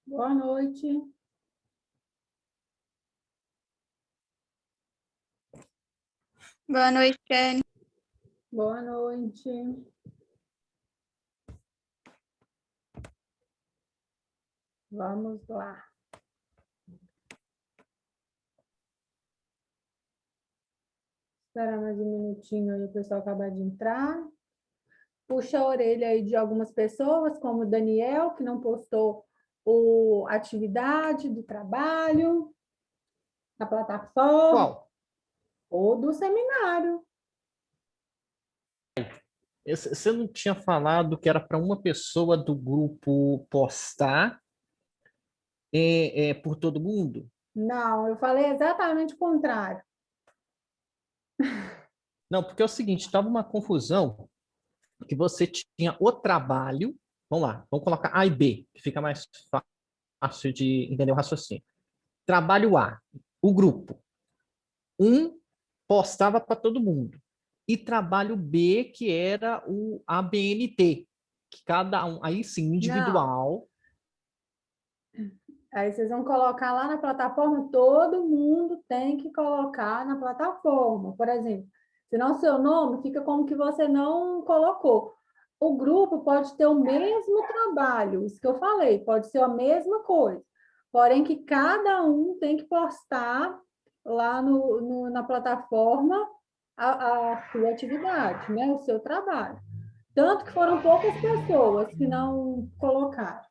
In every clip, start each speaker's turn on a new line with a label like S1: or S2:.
S1: Boa noite.
S2: Boa noite, Kelly.
S1: Boa noite. Vamos lá. Espera mais um minutinho aí o pessoal acabar de entrar. Puxa a orelha aí de algumas pessoas, como o Daniel, que não postou a atividade do trabalho na plataforma,
S3: Qual?
S1: ou do seminário.
S3: Você não tinha falado que era para uma pessoa do grupo postar por todo mundo?
S1: Não, eu falei exatamente o contrário.
S3: Não, porque é o seguinte, estava uma confusão que você tinha o trabalho, vamos lá, vamos colocar A e B, que fica mais fácil de entender o raciocínio. Trabalho A, o grupo. Um postava para todo mundo. E trabalho B, que era o ABNT, que cada um, aí sim,
S1: Não.
S3: individual.
S1: Aí vocês vão colocar lá na plataforma, todo mundo tem que colocar na plataforma. Por exemplo, senão o seu nome fica como que você não colocou. O grupo pode ter o mesmo trabalho, isso que eu falei, pode ser a mesma coisa. Porém, que cada um tem que postar lá na plataforma a sua atividade, né? O seu trabalho. Tanto que foram poucas pessoas que não colocaram.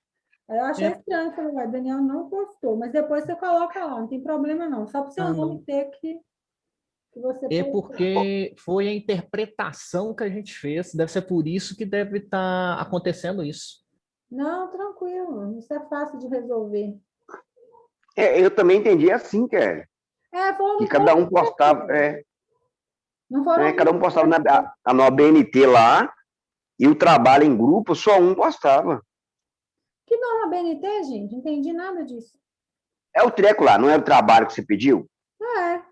S1: Eu achei
S3: É,
S1: estranho, falei, ué, Daniel não postou, mas depois você coloca lá, não tem problema não, só para o seu nome
S3: não.
S1: ter que você
S3: É
S1: postou.
S3: porque foi a interpretação que a gente fez, deve ser por isso que deve estar acontecendo isso.
S1: Não, tranquilo, isso é fácil de resolver.
S4: Eu também entendi assim, que
S1: Foram
S4: cada um
S1: poucas
S4: postava,
S1: pessoas, não foram
S4: cada um
S1: muitas
S4: postava
S1: pessoas.
S4: na BNT lá, e o trabalho em grupo, só um postava.
S1: Que norma BNT, gente? Não entendi nada disso.
S4: É o treco lá, não é o trabalho que você pediu?
S1: É,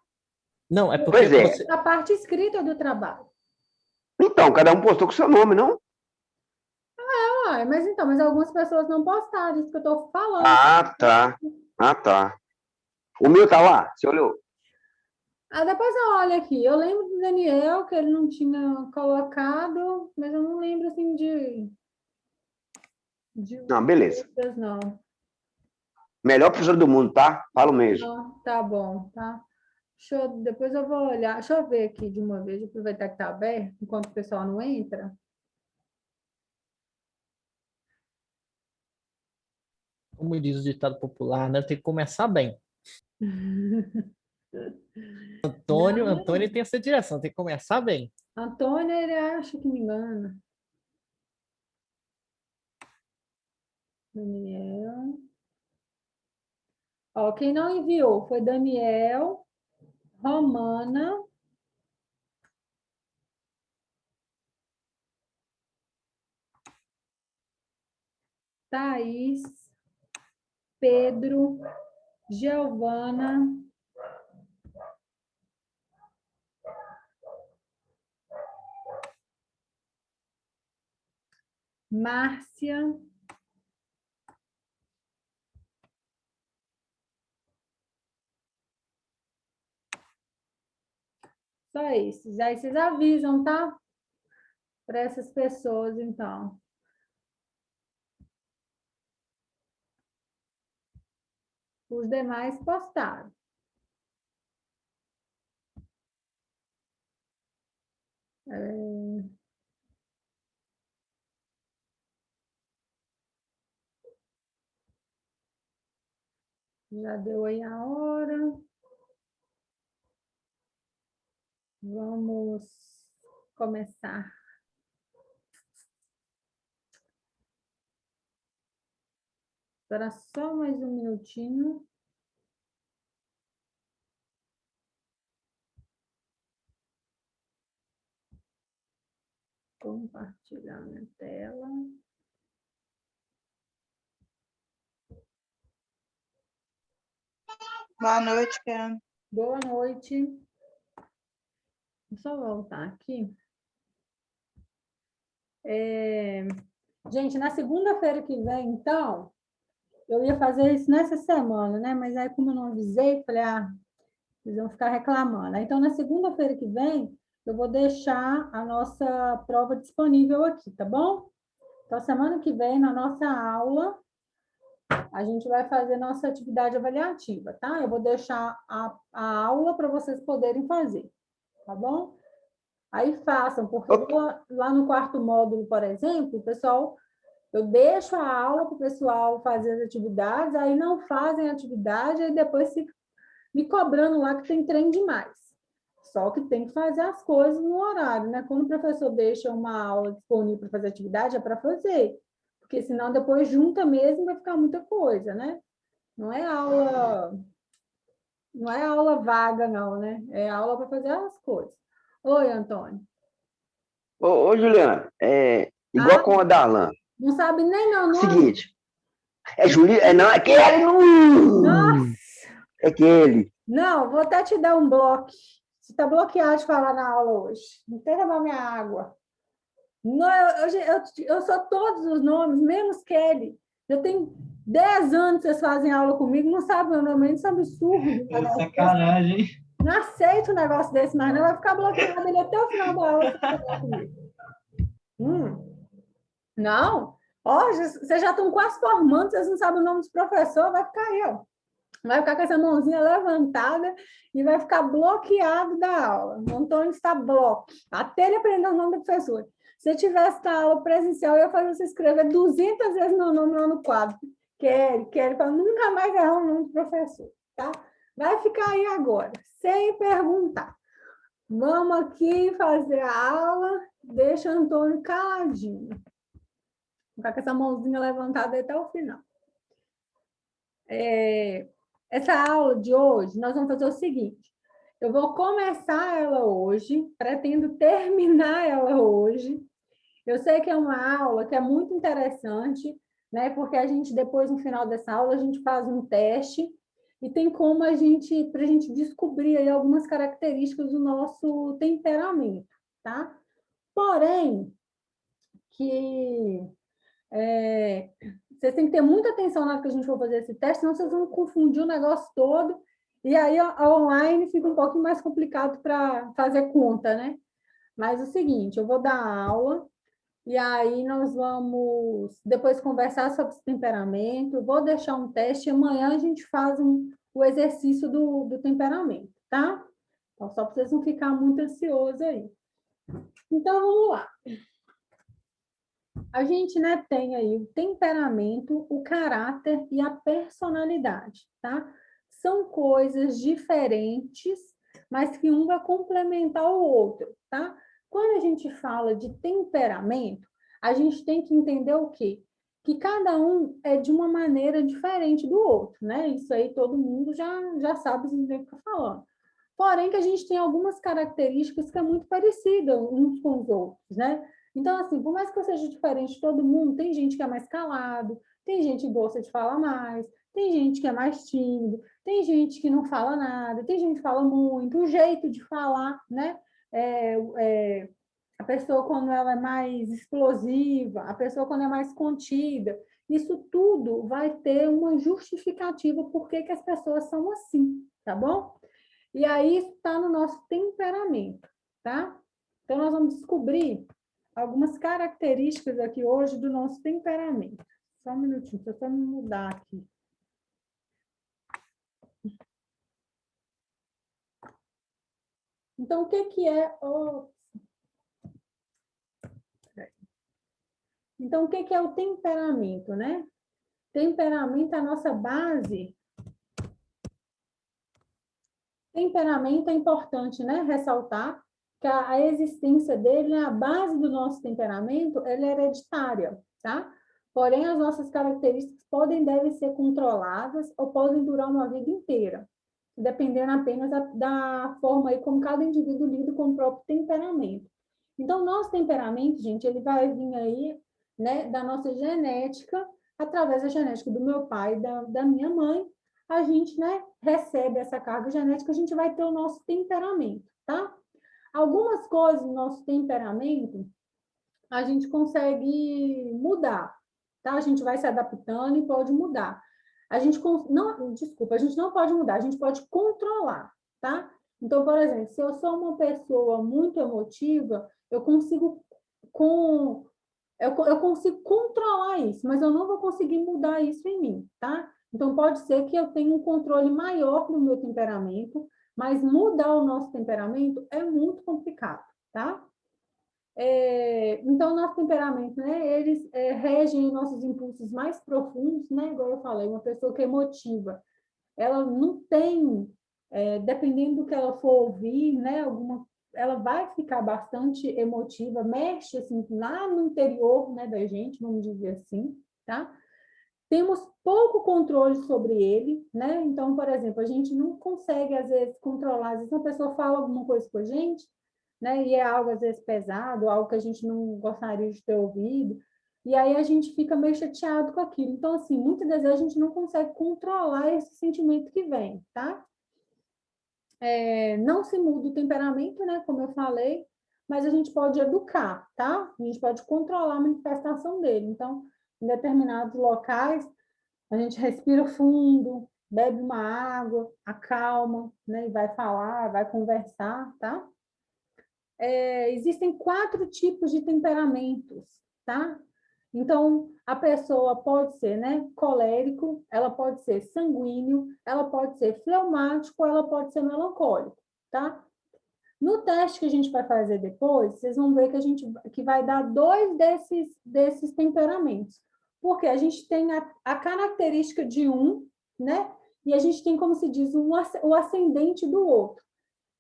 S3: Não, é porque
S4: Pois é.
S3: você.
S1: a parte escrita do trabalho.
S4: Então, cada um postou com seu nome, não?
S1: Mas algumas pessoas não postaram, isso que eu estou falando.
S4: Ah, tá. Ah, tá. O meu tá lá, você olhou?
S1: Depois eu olho aqui. Eu lembro do Daniel, que ele não tinha colocado, mas eu não lembro assim de
S4: Não, beleza.
S1: outras, não.
S4: Melhor professor do mundo, tá? Falo mesmo.
S1: Não, tá bom, tá? Depois eu vou olhar. Deixa eu ver aqui de uma vez, aproveitar que tá aberto, enquanto o pessoal não entra.
S3: Como diz o ditado popular, né? Tem que começar bem. Antônio tem essa direção, tem que começar bem.
S1: Antônio, ele acha que me engana. Daniel. Ó, quem não enviou foi Daniel, Romana, Thaís, Pedro, Giovana, Márcia. Só esses. Aí vocês avisam, tá? Para essas pessoas, então. Os demais postaram. Já deu aí a hora. Vamos começar. Espera só mais um minutinho. Compartilhar minha tela.
S2: Boa noite, Kelly.
S1: Boa noite. Vou só voltar aqui. Gente, na segunda-feira que vem, então, Eu ia fazer isso nessa semana, né? Mas aí, como eu não avisei, falei, eles vão ficar reclamando. Então, na segunda-feira que vem, eu vou deixar a nossa prova disponível aqui, tá bom? Então, semana que vem, na nossa aula, a gente vai fazer nossa atividade avaliativa, tá? Eu vou deixar a aula para vocês poderem fazer, tá bom? Aí façam, porque lá no quarto módulo, por exemplo, o pessoal, eu deixo a aula para o pessoal fazer as atividades, aí não fazem a atividade, aí depois fica me cobrando lá que tem trem demais. Só que tem que fazer as coisas no horário, né? Quando o professor deixa uma aula disponível para fazer atividade, é para fazer. Porque senão depois junta mesmo, vai ficar muita coisa, né? Não é aula, não é aula vaga, não, né? É aula para fazer as coisas. Oi, Antônio.
S4: Ô, Juliana, igual com a Darlan.
S1: Não sabe nem meu nome?
S4: Seguinte, é Juliana, não, é aquele,
S1: Nossa!
S4: é aquele.
S1: Não, vou até te dar um bloco. Você está bloqueado de falar na aula hoje. Não tem que levar minha água. Não, eu sou todos os nomes, menos Kelly. Eu tenho 10 anos que vocês fazem aula comigo, não sabem meu nome, isso é absurdo.
S5: É sacanagem, hein?
S1: Não aceito um negócio desse, mas não vai ficar bloqueado ele até o final da aula. Comigo. Não? Ó, vocês já estão quase formando, vocês não sabem o nome dos professores, vai ficar aí, ó. Vai ficar com essa mãozinha levantada e vai ficar bloqueado da aula. O Antônio está bloco, até ele aprender o nome do professor. Se eu tivesse na aula presencial, eu ia fazer você escrever 200 vezes meu nome lá no quadro. Quero, para nunca mais errar o nome do professor, tá? Vai ficar aí agora, sem perguntar. Vamos aqui fazer a aula, deixa o Antônio caladinho. Vou ficar com essa mãozinha levantada até o final. Essa aula de hoje, nós vamos fazer o seguinte. Eu vou começar ela hoje, pretendo terminar ela hoje. Eu sei que é uma aula que é muito interessante, né? Porque a gente, depois, no final dessa aula, a gente faz um teste e tem como para a gente descobrir aí algumas características do nosso temperamento, tá? Porém, vocês têm que ter muita atenção na hora que a gente for fazer esse teste, senão vocês vão confundir o negócio todo, e aí a online fica um pouquinho mais complicado para fazer conta, né? Mas é o seguinte, eu vou dar aula, e aí nós vamos depois conversar sobre esse temperamento, vou deixar um teste, e amanhã a gente faz o exercício do temperamento, tá? Então, só para vocês não ficarem muito ansiosos aí. Então, vamos lá. A gente, né, tem aí o temperamento, o caráter e a personalidade, tá? São coisas diferentes, mas que um vai complementar o outro, tá? Quando a gente fala de temperamento, a gente tem que entender o quê? Que cada um é de uma maneira diferente do outro, né? Isso aí todo mundo já sabe o que eu estou falando. Porém, que a gente tem algumas características que é muito parecida uns com os outros, né? Então, assim, por mais que eu seja diferente de todo mundo, tem gente que é mais calado, tem gente que gosta de falar mais, tem gente que é mais tímido, tem gente que não fala nada, tem gente que fala muito, o jeito de falar, né? A pessoa quando ela é mais explosiva, a pessoa quando é mais contida, isso tudo vai ter uma justificativa por que as pessoas são assim, tá bom? E aí está no nosso temperamento, tá? Então, nós vamos descobrir algumas características aqui hoje do nosso temperamento. Só um minutinho, deixa eu só me mudar aqui. Então, o que é... Então, o que é o temperamento, né? Temperamento é a nossa base. Temperamento é importante, né? Ressaltar que a existência dele, a base do nosso temperamento, ela é hereditária, tá? Porém, as nossas características podem e devem ser controladas ou podem durar uma vida inteira, dependendo apenas da forma aí como cada indivíduo lida com o próprio temperamento. Então, nosso temperamento, gente, ele vai vir aí, né, da nossa genética, através da genética do meu pai e da minha mãe, a gente, né, recebe essa carga genética, a gente vai ter o nosso temperamento, tá? Algumas coisas do nosso temperamento a gente consegue mudar, tá? A gente vai se adaptando e pode mudar. A gente não, desculpa, a gente não pode mudar, a gente pode controlar, tá? Então, por exemplo, se eu sou uma pessoa muito emotiva, eu consigo eu consigo controlar isso, mas eu não vou conseguir mudar isso em mim, tá? Então, pode ser que eu tenha um controle maior no meu temperamento, mas mudar o nosso temperamento é muito complicado, tá? Então, nosso temperamento, né, eles regem os nossos impulsos mais profundos, né, igual eu falei, uma pessoa que é emotiva, ela não tem, dependendo do que ela for ouvir, né, ela vai ficar bastante emotiva, mexe, assim, lá no interior, né, da gente, vamos dizer assim, tá? Temos pouco controle sobre ele, né? Então, por exemplo, a gente não consegue, às vezes, controlar. Às vezes, uma pessoa fala alguma coisa com a gente, né? E é algo, às vezes, pesado, algo que a gente não gostaria de ter ouvido. E aí a gente fica meio chateado com aquilo. Então, assim, muitas das vezes a gente não consegue controlar esse sentimento que vem, tá? Não se muda o temperamento, né? Como eu falei, mas a gente pode educar, tá? A gente pode controlar a manifestação dele. Então, em determinados locais, a gente respira fundo, bebe uma água, acalma, né? E vai falar, vai conversar, tá? Existem 4 tipos de temperamentos, tá? Então, a pessoa pode ser, né, colérico, ela pode ser sanguíneo, ela pode ser fleumático, ela pode ser melancólico, tá? No teste que a gente vai fazer depois, vocês vão ver que vai dar 2 desses temperamentos. Porque a gente tem a característica de um, né? E a gente tem, como se diz, o ascendente do outro.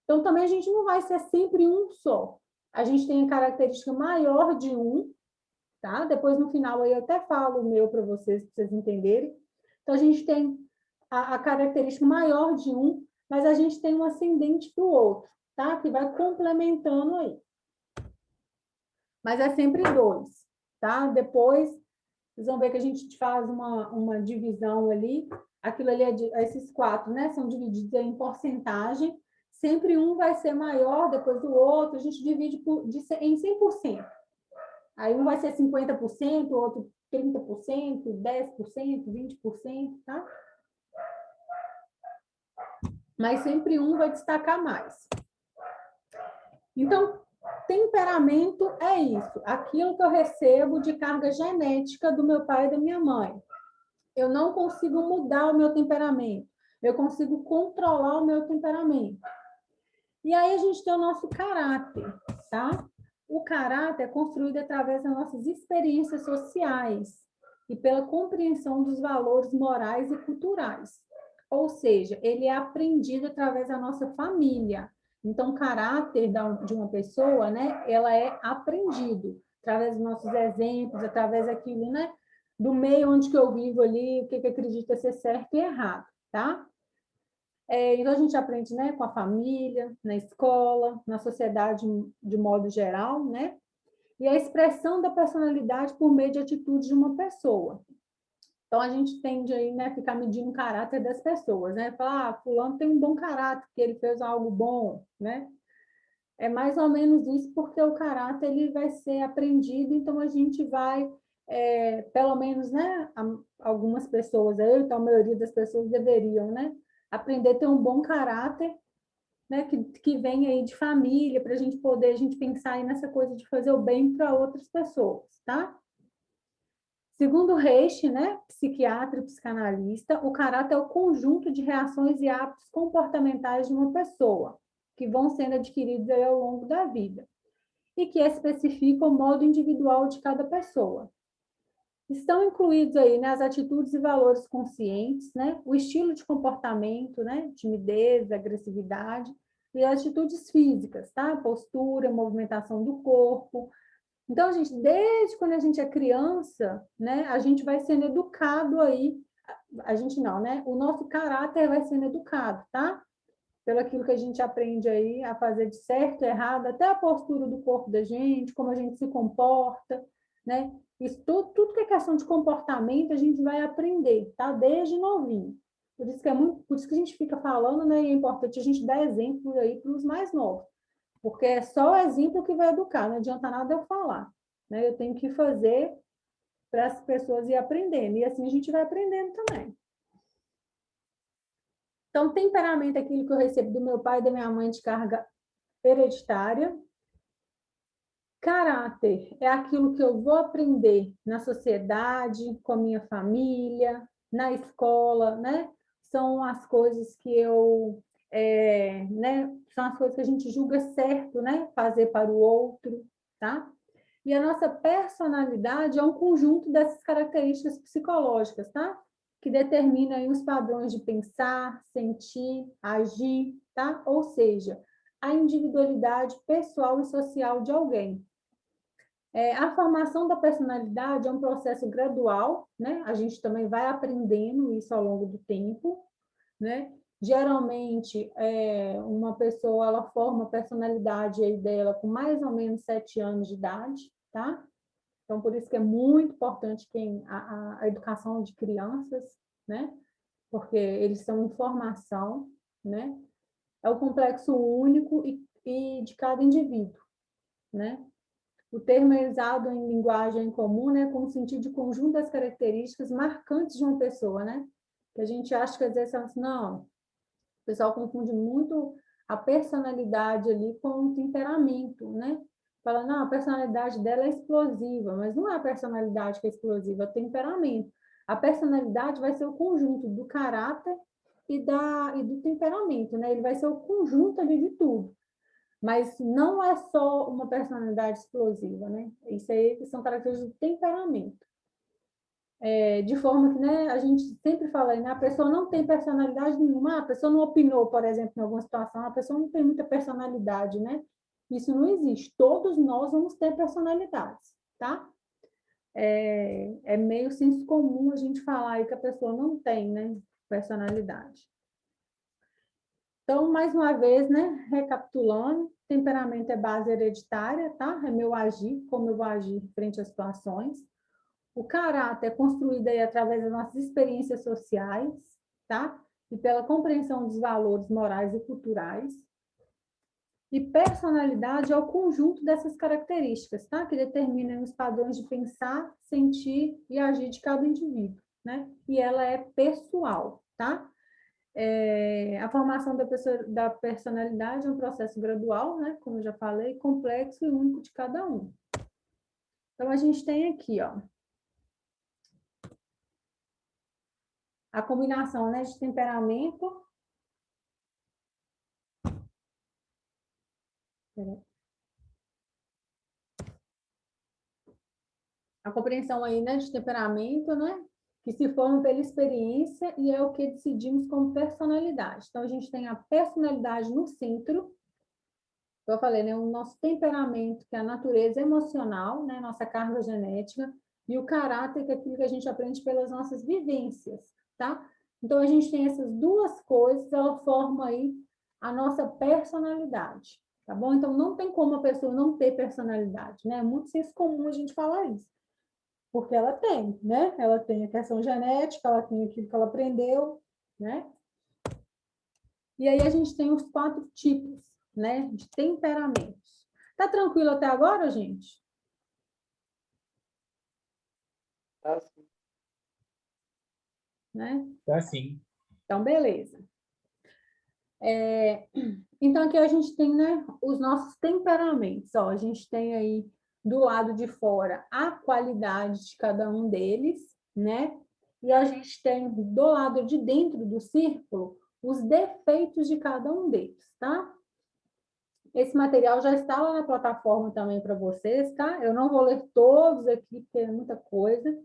S1: Então, também a gente não vai ser sempre um só. A gente tem a característica maior de um, tá? Depois, no final, aí eu até falo o meu para vocês entenderem. Então, a gente tem a característica maior de um, mas a gente tem um ascendente do outro, tá? Que vai complementando aí. Mas é sempre 2, tá? Depois, vocês vão ver que a gente faz uma divisão ali. Aquilo ali, esses 4, né? São divididos em porcentagem. Sempre um vai ser maior depois do outro. A gente divide em 100%. Aí um vai ser 50%, o outro 30%, 10%, 20%, tá? Mas sempre um vai destacar mais. Então, temperamento é isso, aquilo que eu recebo de carga genética do meu pai e da minha mãe. Eu não consigo mudar o meu temperamento, eu consigo controlar o meu temperamento. E aí a gente tem o nosso caráter, tá? O caráter é construído através das nossas experiências sociais e pela compreensão dos valores morais e culturais. Ou seja, ele é aprendido através da nossa família. Então, o caráter de uma pessoa, né, ela é aprendido através dos nossos exemplos, através daquilo, né, do meio onde que eu vivo ali, o que acredita ser certo e errado, tá? Então, a gente aprende, né, com a família, na escola, na sociedade de modo geral, né? E a expressão da personalidade por meio de atitudes de uma pessoa. Então, a gente tende aí, né, a ficar medindo o caráter das pessoas, né? Falar, fulano tem um bom caráter, porque ele fez algo bom, né? É mais ou menos isso, porque o caráter ele vai ser aprendido, então a gente vai, pelo menos, né, algumas pessoas, então a maioria das pessoas deveriam, né, aprender a ter um bom caráter, né, que vem aí de família, para a gente pensar aí nessa coisa de fazer o bem para outras pessoas, tá? Segundo Reich, né, psiquiatra e psicanalista, o caráter é o conjunto de reações e hábitos comportamentais de uma pessoa, que vão sendo adquiridos aí ao longo da vida, e que especifica o modo individual de cada pessoa. Estão incluídos aí, né, as atitudes e valores conscientes, né, o estilo de comportamento, né, timidez, agressividade, e as atitudes físicas, tá? Postura, movimentação do corpo. Então, a gente, desde quando a gente é criança, né, a gente vai sendo educado aí, a gente não, né? O nosso caráter vai sendo educado, tá? Pelo aquilo que a gente aprende aí a fazer de certo, errado, até a postura do corpo da gente, como a gente se comporta, né? Isso tudo que é questão de comportamento, a gente vai aprender, tá? Desde novinho. Por isso que a gente fica falando, né? E é importante a gente dar exemplos aí para os mais novos. Porque é só o exemplo que vai educar, não adianta nada eu falar, né? Eu tenho que fazer para as pessoas ir aprendendo, e assim a gente vai aprendendo também. Então, temperamento é aquilo que eu recebo do meu pai e da minha mãe de carga hereditária. Caráter é aquilo que eu vou aprender na sociedade, com a minha família, na escola, né? São as coisas que né? São as coisas que a gente julga certo, né? Fazer para o outro, tá? E a nossa personalidade é um conjunto dessas características psicológicas, tá? Que determina aí os padrões de pensar, sentir, agir, tá? Ou seja, a individualidade pessoal e social de alguém. A formação da personalidade é um processo gradual, né? A gente também vai aprendendo isso ao longo do tempo, né? Geralmente, uma pessoa ela forma a personalidade aí dela com mais ou menos 7 anos de idade, tá? Então, por isso que é muito importante a educação de crianças, né? Porque eles são informação, né? É o complexo único e de cada indivíduo, né? O termo é usado em linguagem comum, né, com o sentido de conjunto das características marcantes de uma pessoa, né? Que a gente acha que às vezes assim, não, o pessoal confunde muito a personalidade ali com o temperamento, né? Fala, não, a personalidade dela é explosiva, mas não é a personalidade que é explosiva, é o temperamento. A personalidade vai ser o conjunto do caráter e do temperamento, né? Ele vai ser o conjunto ali de tudo. Mas não é só uma personalidade explosiva, né? Isso aí são características do temperamento. De forma que, né, a gente sempre fala, né, a pessoa não tem personalidade nenhuma, a pessoa não opinou, por exemplo, em alguma situação, a pessoa não tem muita personalidade, né? Isso não existe. Todos nós vamos ter personalidades, tá? É meio senso comum a gente falar aí que a pessoa não tem, né, personalidade. Então, mais uma vez, né, recapitulando, temperamento é base hereditária, tá? É meu agir, como eu vou agir frente às situações. O caráter é construído aí através das nossas experiências sociais, tá? E pela compreensão dos valores morais e culturais. E personalidade é o conjunto dessas características, tá? Que determinam os padrões de pensar, sentir e agir de cada indivíduo, né? E ela é pessoal, tá? A formação da personalidade é um processo gradual, né? Como eu já falei, complexo e único de cada um. Então, a gente tem aqui, ó, a combinação, né, de temperamento. A compreensão aí, né, de temperamento, né? Que se forma pela experiência e é o que decidimos como personalidade. Então, a gente tem a personalidade no centro, eu falei, né, o nosso temperamento, que é a natureza emocional, né, nossa carga genética, e o caráter, que é aquilo que a gente aprende pelas nossas vivências, tá? Então, a gente tem essas duas coisas, ela forma aí a nossa personalidade, tá bom? Então, não tem como a pessoa não ter personalidade, né? É muito senso comum a gente falar isso, porque ela tem, né? Ela tem a questão genética, ela tem aquilo que ela aprendeu, né? E aí a gente tem os 4 tipos, né, de temperamentos. Tá tranquilo até agora, gente?
S5: Tá sim.
S1: Né?
S5: Tá sim.
S1: Então, beleza. Então, aqui a gente tem, né, os nossos temperamentos. Ó, a gente tem aí do lado de fora a qualidade de cada um deles, né? E a gente tem do lado de dentro do círculo os defeitos de cada um deles, tá? Esse material já está lá na plataforma também para vocês, tá? Eu não vou ler todos aqui, porque é muita coisa,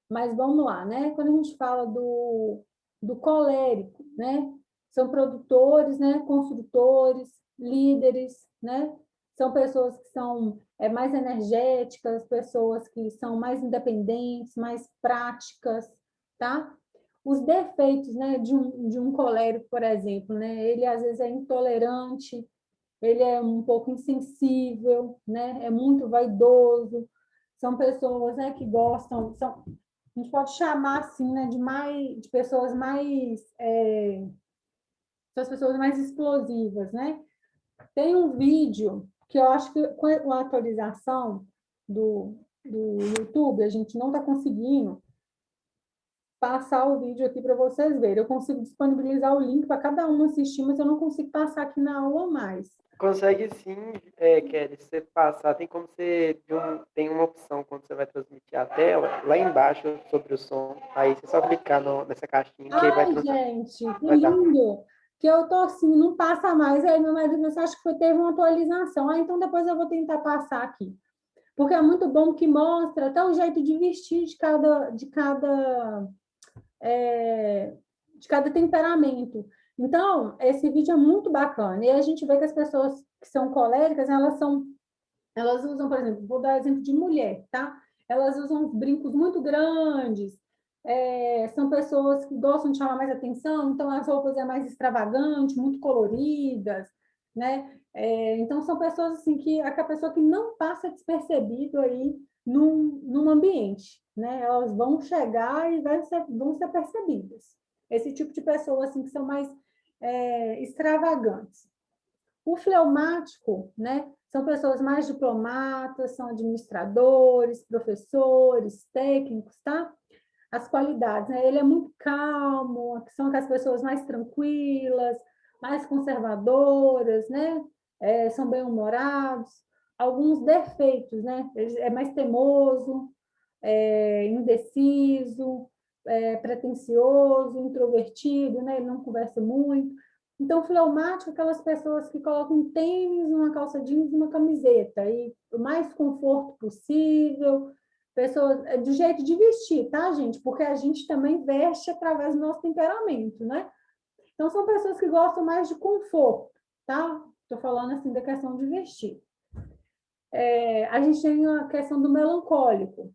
S1: mas vamos lá, né? Quando a gente fala do colérico, né? São produtores, né? Construtores, líderes, né? São pessoas que são mais energéticas, pessoas que são mais independentes, mais práticas, tá? Os defeitos, né, de um colérico, por exemplo, né? Ele às vezes é intolerante, ele é um pouco insensível, né? É muito vaidoso. São pessoas, né, que gostam, a gente pode chamar assim, né, de pessoas mais, são as pessoas mais explosivas, né? Tem um vídeo que eu acho que com a atualização do YouTube a gente não está conseguindo passar o vídeo aqui para vocês verem. Eu consigo disponibilizar o link para cada um assistir, mas eu não consigo passar aqui na aula mais.
S5: Consegue sim, Kelly, se você passar, tem como você, tem uma opção quando você vai transmitir a tela, lá embaixo sobre o som, aí você só clicar nessa caixinha que aí vai
S1: Ai,
S5: transmitir.
S1: gente, que
S5: Vai dar.
S1: lindo! Que eu tô assim, não passa mais. Aí meu marido disse, acho que teve uma atualização. Ah, então depois eu vou tentar passar aqui. Porque é muito bom que mostra até o jeito de vestir de cada temperamento. Então, esse vídeo é muito bacana. E a gente vê que as pessoas que são coléricas, elas usam, por exemplo, vou dar exemplo de mulher, tá? Elas usam brincos muito grandes, são pessoas que gostam de chamar mais atenção, então as roupas é mais extravagantes, muito coloridas, né? Então são pessoas assim que a pessoa que não passa despercebido aí num ambiente, né? Elas vão chegar e vão ser percebidas. Esse tipo de pessoa assim que são mais extravagantes. O fleumático, né? São pessoas mais diplomatas, são administradores, professores, técnicos, tá? As qualidades, né? Ele é muito calmo, são aquelas pessoas mais tranquilas, mais conservadoras, né? São bem-humorados. Alguns defeitos, né? Ele é mais teimoso, indeciso, pretensioso, introvertido, né? Ele não conversa muito. Então, fleumático, aquelas pessoas que colocam um tênis, uma calça jeans e uma camiseta, e o mais conforto possível, pessoas, do jeito de vestir, tá, gente? Porque a gente também veste através do nosso temperamento, né? Então, são pessoas que gostam mais de conforto, tá? Estou falando assim da questão de vestir. A gente tem a questão do melancólico,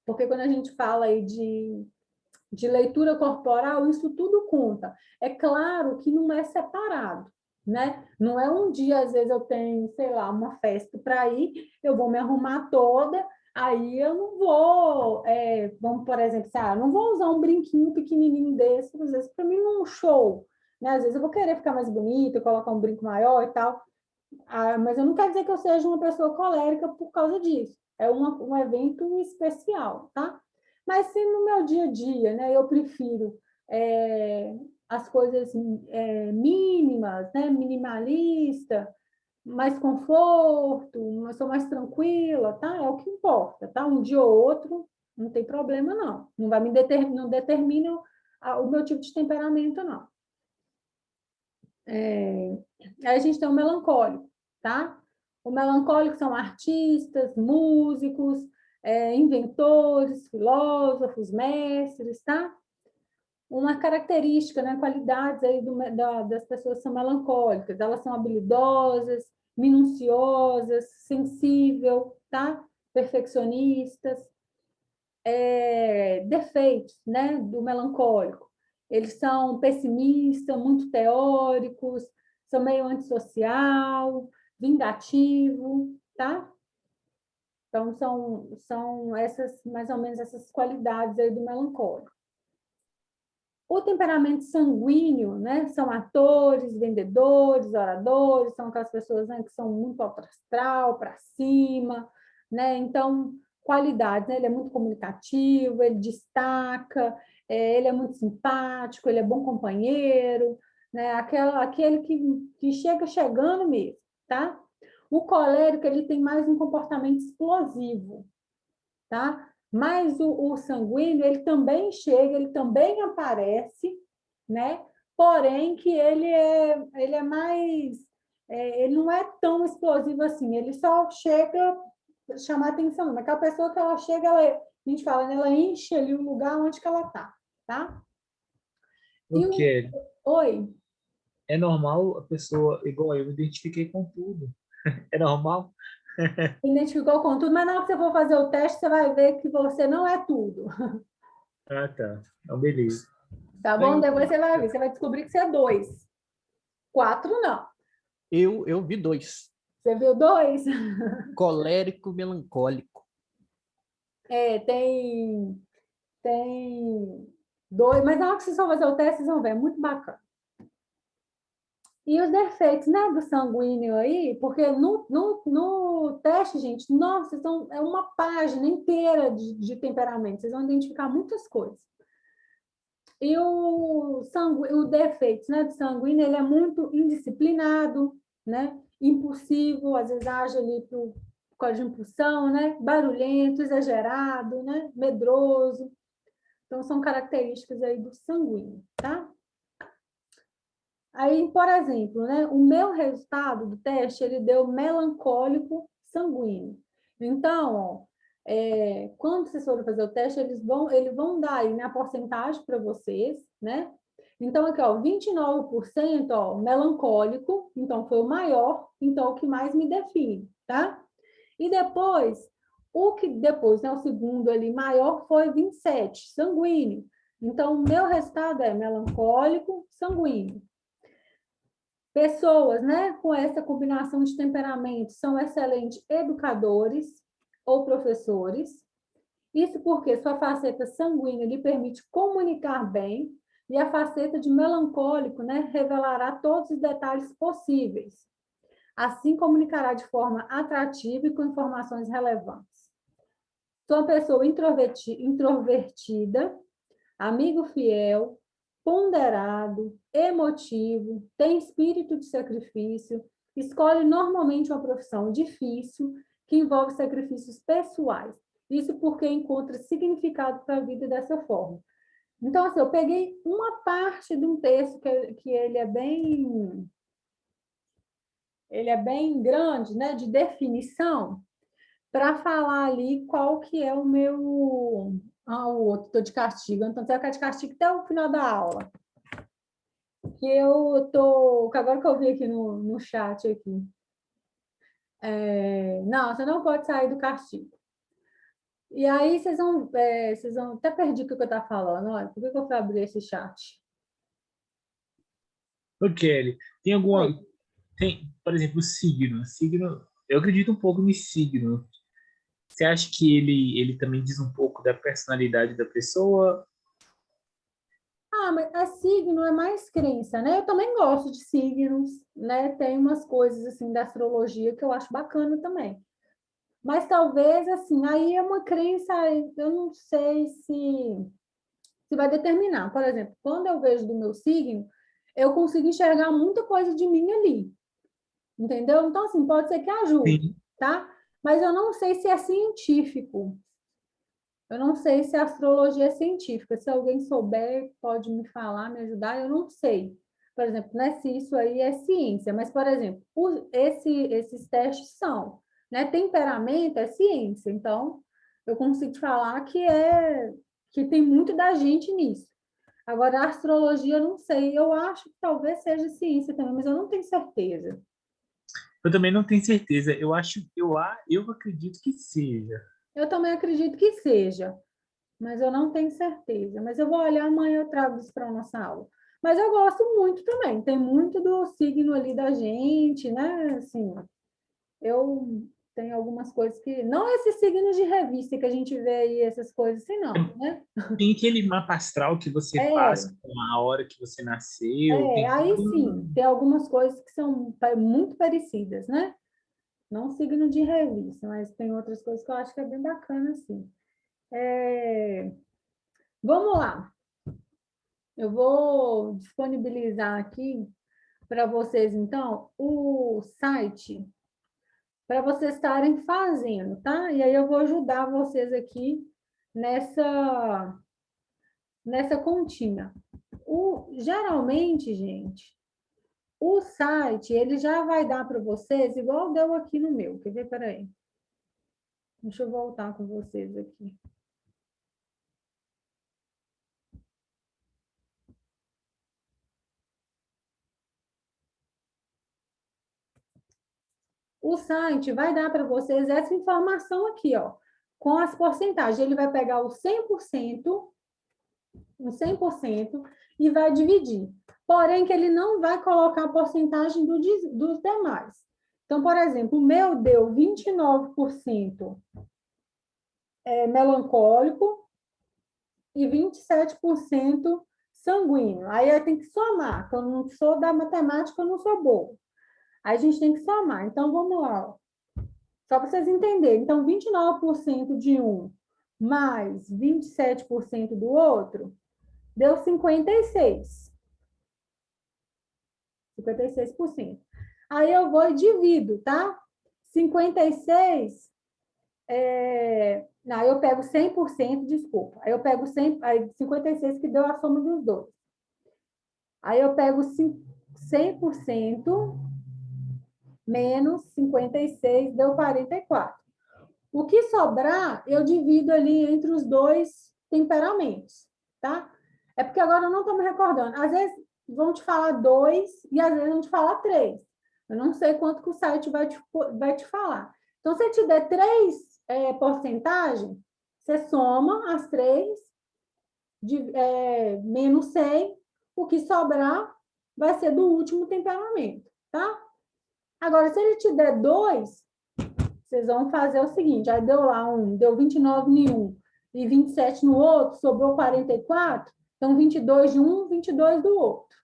S1: porque quando a gente fala aí de leitura corporal, isso tudo conta. É claro que não é separado, né? Não é um dia, às vezes eu tenho, sei lá, uma festa para ir, eu vou me arrumar toda, aí eu não vou, vamos, por exemplo, não vou usar um brinquinho pequenininho desse, às vezes, para mim, num show, né? Às vezes eu vou querer ficar mais bonita, colocar um brinco maior e tal, mas eu não quero dizer que eu seja uma pessoa colérica por causa disso. É um evento especial, tá? Mas se no meu dia a dia, né, eu prefiro as coisas mínimas, né, minimalista, mais conforto, eu sou mais tranquila, tá? É o que importa, tá? Um dia ou outro, não tem problema, não. Não vai não determina o meu tipo de temperamento, não. Aí a gente tem o melancólico, tá? O melancólico são artistas, músicos, inventores, filósofos, mestres, tá? Uma característica, né, qualidades aí das pessoas que são melancólicas, elas são habilidosas, minuciosas, sensíveis, tá? Perfeccionistas. Defeitos, né, do melancólico. Eles são pessimistas, muito teóricos, são meio antissocial, vingativo, tá? Então, são essas, mais ou menos, essas qualidades aí do melancólico. O temperamento sanguíneo, né? São atores, vendedores, oradores, são aquelas pessoas, né, que são muito alto astral, para cima, né? Então, qualidades, né? Ele é muito comunicativo, ele destaca, ele é muito simpático, ele é bom companheiro, né? Aquele que chega chegando mesmo, tá? O colérico, ele tem mais um comportamento explosivo, tá? Mas o sanguíneo, ele também chega, ele também aparece, né? Porém, que ele é mais... ele não é tão explosivo assim, ele só chega a chamar atenção. Aquela pessoa que ela chega, a gente fala, né? Ela enche ali o lugar onde que ela tá? E
S6: Kelly,
S1: Oi?
S6: é normal a pessoa, igual eu, me identifiquei com tudo. É normal?
S1: Identificou com tudo, mas na hora que você for fazer o teste, você vai ver que você não é tudo.
S6: Ah, tá. Então, beleza.
S1: Tá bom? Depois você vai ver, você vai descobrir que você é 2. 4 não.
S3: Eu vi 2.
S1: Você viu 2?
S3: Colérico, melancólico.
S1: Tem 2, mas na hora que vocês vão fazer o teste, vocês vão ver, é muito bacana. E os defeitos, né, do sanguíneo aí, porque no teste, gente, nossa, é uma página inteira de temperamento, vocês vão identificar muitas coisas. E o defeito, né, do sanguíneo, ele é muito indisciplinado, né, impulsivo, às vezes age ali por causa de impulsão, né, barulhento, exagerado, né, medroso. Então, são características aí do sanguíneo, tá? Aí, por exemplo, né, o meu resultado do teste, ele deu melancólico sanguíneo. Então, ó, quando vocês forem fazer o teste, eles vão dar aí, né, a porcentagem para vocês, né? Então, aqui, ó, 29%, ó, melancólico, então foi o maior, então o que mais me define, tá? E depois, né, o segundo ali maior foi 27, sanguíneo. Então, o meu resultado é melancólico, sanguíneo. Pessoas, né, com essa combinação de temperamentos são excelentes educadores ou professores. Isso porque sua faceta sanguínea lhe permite comunicar bem e a faceta de melancólico, né, revelará todos os detalhes possíveis. Assim, comunicará de forma atrativa e com informações relevantes. Sou uma pessoa introvertida, amigo fiel, ponderado, emotivo, tem espírito de sacrifício, escolhe normalmente uma profissão difícil que envolve sacrifícios pessoais. Isso porque encontra significado para a vida dessa forma. Então, assim, eu peguei uma parte de um texto que ele é bem grande, né, de definição, para falar ali qual que é o meu... o outro, estou de castigo. Então, você vai ficar de castigo até o final da aula. Agora que eu vi aqui no chat aqui. Não, você não pode sair do castigo. E aí, vocês vão até perdi o que eu estava falando. Olha, por que eu fui abrir esse chat?
S6: Ô, Kelly, por exemplo, signo. Signo, eu acredito um pouco no signo. Você acha que ele também diz um pouco da personalidade da pessoa?
S1: Mas signo é mais crença, né? Eu também gosto de signos, né? Tem umas coisas assim da astrologia que eu acho bacana também. Mas talvez, assim, aí é uma crença, eu não sei se vai determinar. Por exemplo, quando eu vejo do meu signo, eu consigo enxergar muita coisa de mim ali. Entendeu? Então, assim, pode ser que ajude,
S6: Sim.
S1: tá? Mas eu não sei se é científico. Eu não sei se a astrologia é científica. Se alguém souber, pode me falar, me ajudar, eu não sei. Por exemplo, né, se isso aí é ciência. Mas, por exemplo, esses testes são, né? Temperamento é ciência. Então, eu consigo te falar que tem muito da gente nisso. Agora, a astrologia, eu não sei. Eu acho que talvez seja ciência também, mas eu não tenho certeza.
S6: Eu também não tenho certeza. Eu acredito que seja.
S1: Eu também acredito que seja, mas eu não tenho certeza. Mas eu vou olhar amanhã, eu trago isso para a nossa aula. Mas eu gosto muito também, tem muito do signo ali da gente, né? Assim, eu tenho algumas coisas que... Não esses signos de revista que a gente vê aí, essas coisas assim, não, né?
S6: Tem aquele mapa astral que você faz
S1: É,
S6: com a hora que você nasceu. Tem
S1: aí
S6: tudo.
S1: sim, tem algumas coisas que são muito parecidas, né? Não signo de revista, mas tem outras coisas que eu acho que é bem bacana, assim. Vamos lá. Eu vou disponibilizar aqui para vocês, então, o site para vocês estarem fazendo, tá? E aí eu vou ajudar vocês aqui nessa continha. Geralmente, gente, o site, ele já vai dar para vocês, igual deu aqui no meu. Quer ver? Peraí. Deixa eu voltar com vocês aqui. O site vai dar para vocês essa informação aqui, ó, com as porcentagens. Ele vai pegar o 100% e vai dividir. Porém, que ele não vai colocar a porcentagem dos demais. Então, por exemplo, o meu deu 29% melancólico e 27% sanguíneo. Aí eu tenho que somar, que eu não sou da matemática, eu não sou boa. Aí a gente tem que somar. Então, vamos lá. Só para vocês entenderem. Então, 29% de um mais 27% do outro deu 56. 56%. Aí eu vou e divido, tá? 56, não, eu pego 100%, desculpa. Aí eu pego 56, que deu a soma dos dois. Aí eu pego 100% menos 56, deu 44. O que sobrar, eu divido ali entre os dois temperamentos, tá? É porque agora eu não estou me recordando. Às vezes vão te falar 2 e às vezes vão te falar 3. Eu não sei quanto que o site vai te falar. Então, se te der 3 porcentagens, você soma as 3, menos 100, o que sobrar vai ser do último temperamento, tá? Agora, se ele te der 2, vocês vão fazer o seguinte, aí deu lá deu 29 em um e 27 no outro, sobrou 44, então 22 de um, 22 do outro.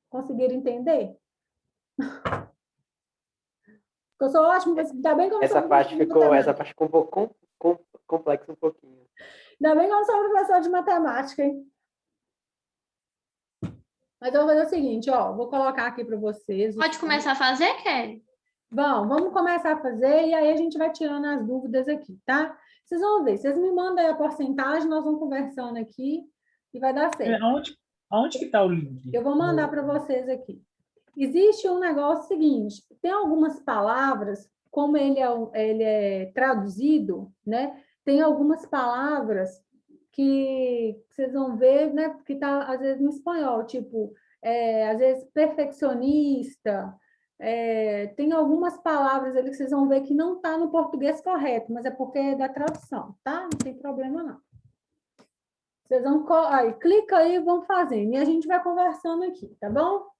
S1: Conseguiram entender? Eu sou ótimo, ainda bem que eu não sou
S5: Essa parte ficou um pouco complexa um pouquinho.
S1: Ainda bem que eu não sou professor de matemática, hein? Mas eu vou fazer o seguinte, ó, vou colocar aqui para vocês.
S7: Pode começar a fazer, Kelly?
S1: Vamos começar a fazer e aí a gente vai tirando as dúvidas aqui, tá? Vocês vão ver, vocês me mandam aí a porcentagem, nós vamos conversando aqui e vai dar certo.
S6: Aonde que está o link?
S1: Eu vou mandar para vocês aqui. Existe um negócio seguinte, tem algumas palavras, como ele é traduzido, né? Tem algumas palavras que vocês vão ver, né? Que está, às vezes, no espanhol, tipo, às vezes, perfeccionista. Tem algumas palavras ali que vocês vão ver que não está no português correto, mas é porque é da tradução, tá? Não tem problema, não. Vocês vão... Aí, clica aí e vão fazendo. E a gente vai conversando aqui, tá bom?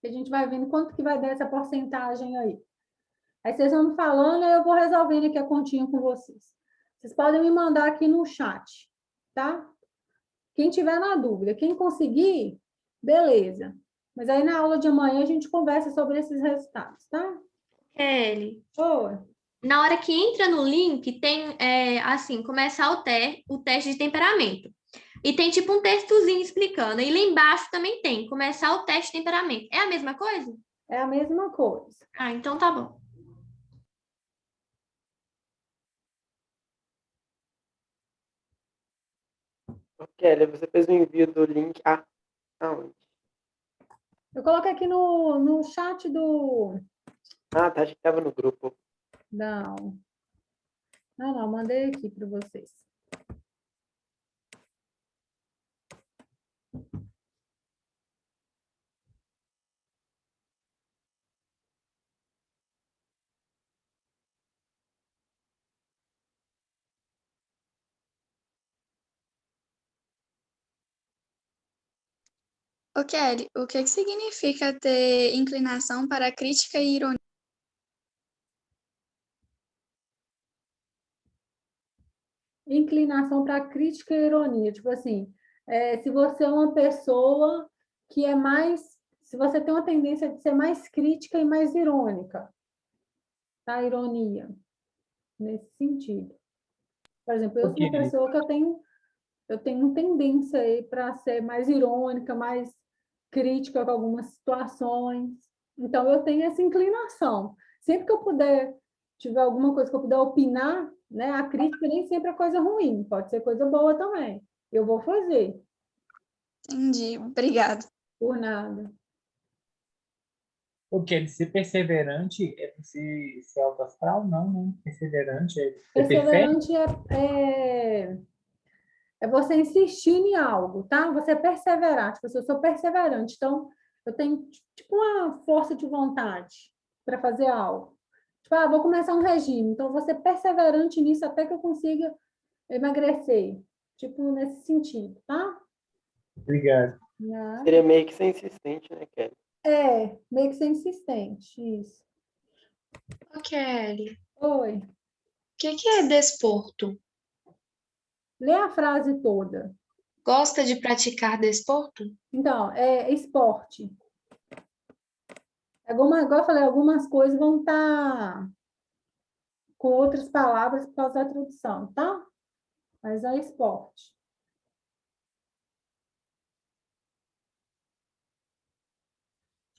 S1: A gente vai vendo quanto que vai dar essa porcentagem aí. Aí vocês vão me falando, aí eu vou resolvendo aqui a continha com vocês. Vocês podem me mandar aqui no chat, tá? Quem tiver na dúvida, quem conseguir, beleza. Mas aí na aula de amanhã a gente conversa sobre esses resultados, tá?
S7: Kelly,
S1: Oi.
S7: na hora que entra no link, tem, assim, começar o teste de temperamento. E tem tipo um textozinho explicando. E lá embaixo também tem, começar o teste de temperamento. É a mesma coisa?
S1: É a mesma coisa.
S7: Ah, então tá bom.
S5: Kelly, você fez o envio do link. Aonde?
S1: Eu coloquei aqui no chat do...
S5: Tá, achei que estava no grupo.
S1: Não, mandei aqui para vocês.
S2: Ô, Kelly, o que significa ter inclinação para crítica e ironia?
S1: Inclinação para crítica e ironia. Tipo assim, se você é uma pessoa que é mais... Se você tem uma tendência de ser mais crítica e mais irônica. Tá? Ironia. Nesse sentido. Por exemplo, eu sou uma pessoa que eu tenho tendência aí para ser mais irônica, mais crítica com algumas situações. Então, eu tenho essa inclinação. Sempre que eu tiver alguma coisa que eu puder opinar, né? A crítica nem sempre é coisa ruim, pode ser coisa boa também. Eu vou fazer.
S2: Entendi, obrigada.
S1: Por nada.
S6: O que? Ser perseverante é você ser alto astral? Não, né? Perseverante é
S1: Perseverante é você insistir em algo, tá? Você é perseverante. Tipo, eu sou perseverante, então eu tenho tipo uma força de vontade para fazer algo. Tipo, vou começar um regime, então vou ser perseverante nisso até que eu consiga emagrecer. Tipo, nesse sentido, tá?
S6: Obrigado.
S5: Seria meio que ser insistente, né, Kelly?
S1: Meio que ser insistente, isso.
S2: Ô, Kelly,
S1: Oi.
S2: o que é desporto?
S1: Lê a frase toda.
S2: Gosta de praticar desporto?
S1: Então, é esporte. Igual eu falei, algumas coisas vão estar com outras palavras por causa da tradução, tá? Mas é esporte.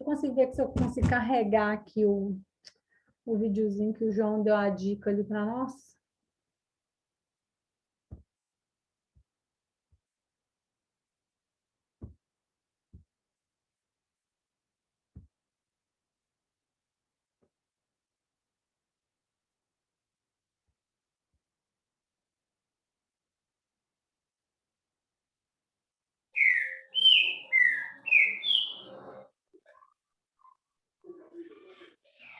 S1: consigo ver se eu consigo carregar aqui o videozinho que o João deu a dica ali para nós.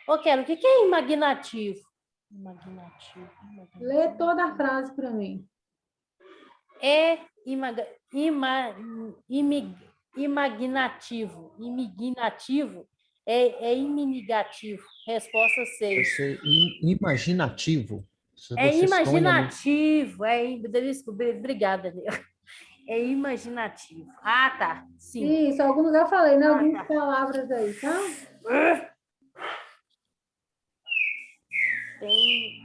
S8: Ô, Kelly, o que é imaginativo? Imaginativo.
S1: Lê toda a frase para mim.
S8: É imaginativo. Imaginativo é iminegativo. Resposta 6.
S3: Você imaginativo. Se
S8: É
S3: você sonha no-
S8: imaginativo. Obrigada, Neu. É imaginativo. Ah, tá. Sim.
S1: Isso, alguns eu falei, né?
S8: Ah,
S1: Algumas
S8: tá.
S1: palavras aí, tá?
S8: Tem.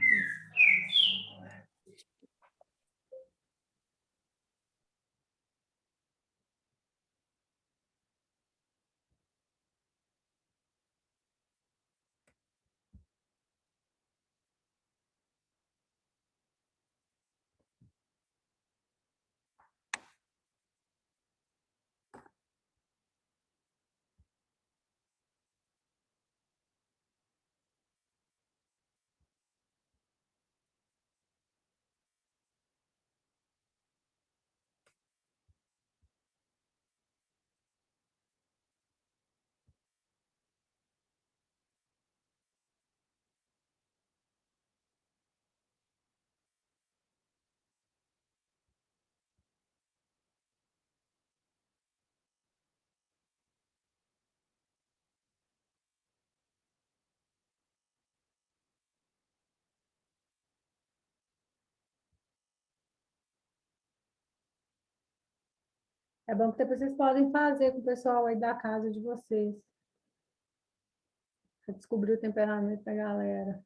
S1: É bom que depois vocês podem fazer com o pessoal aí da casa de vocês. Para descobrir o temperamento da galera.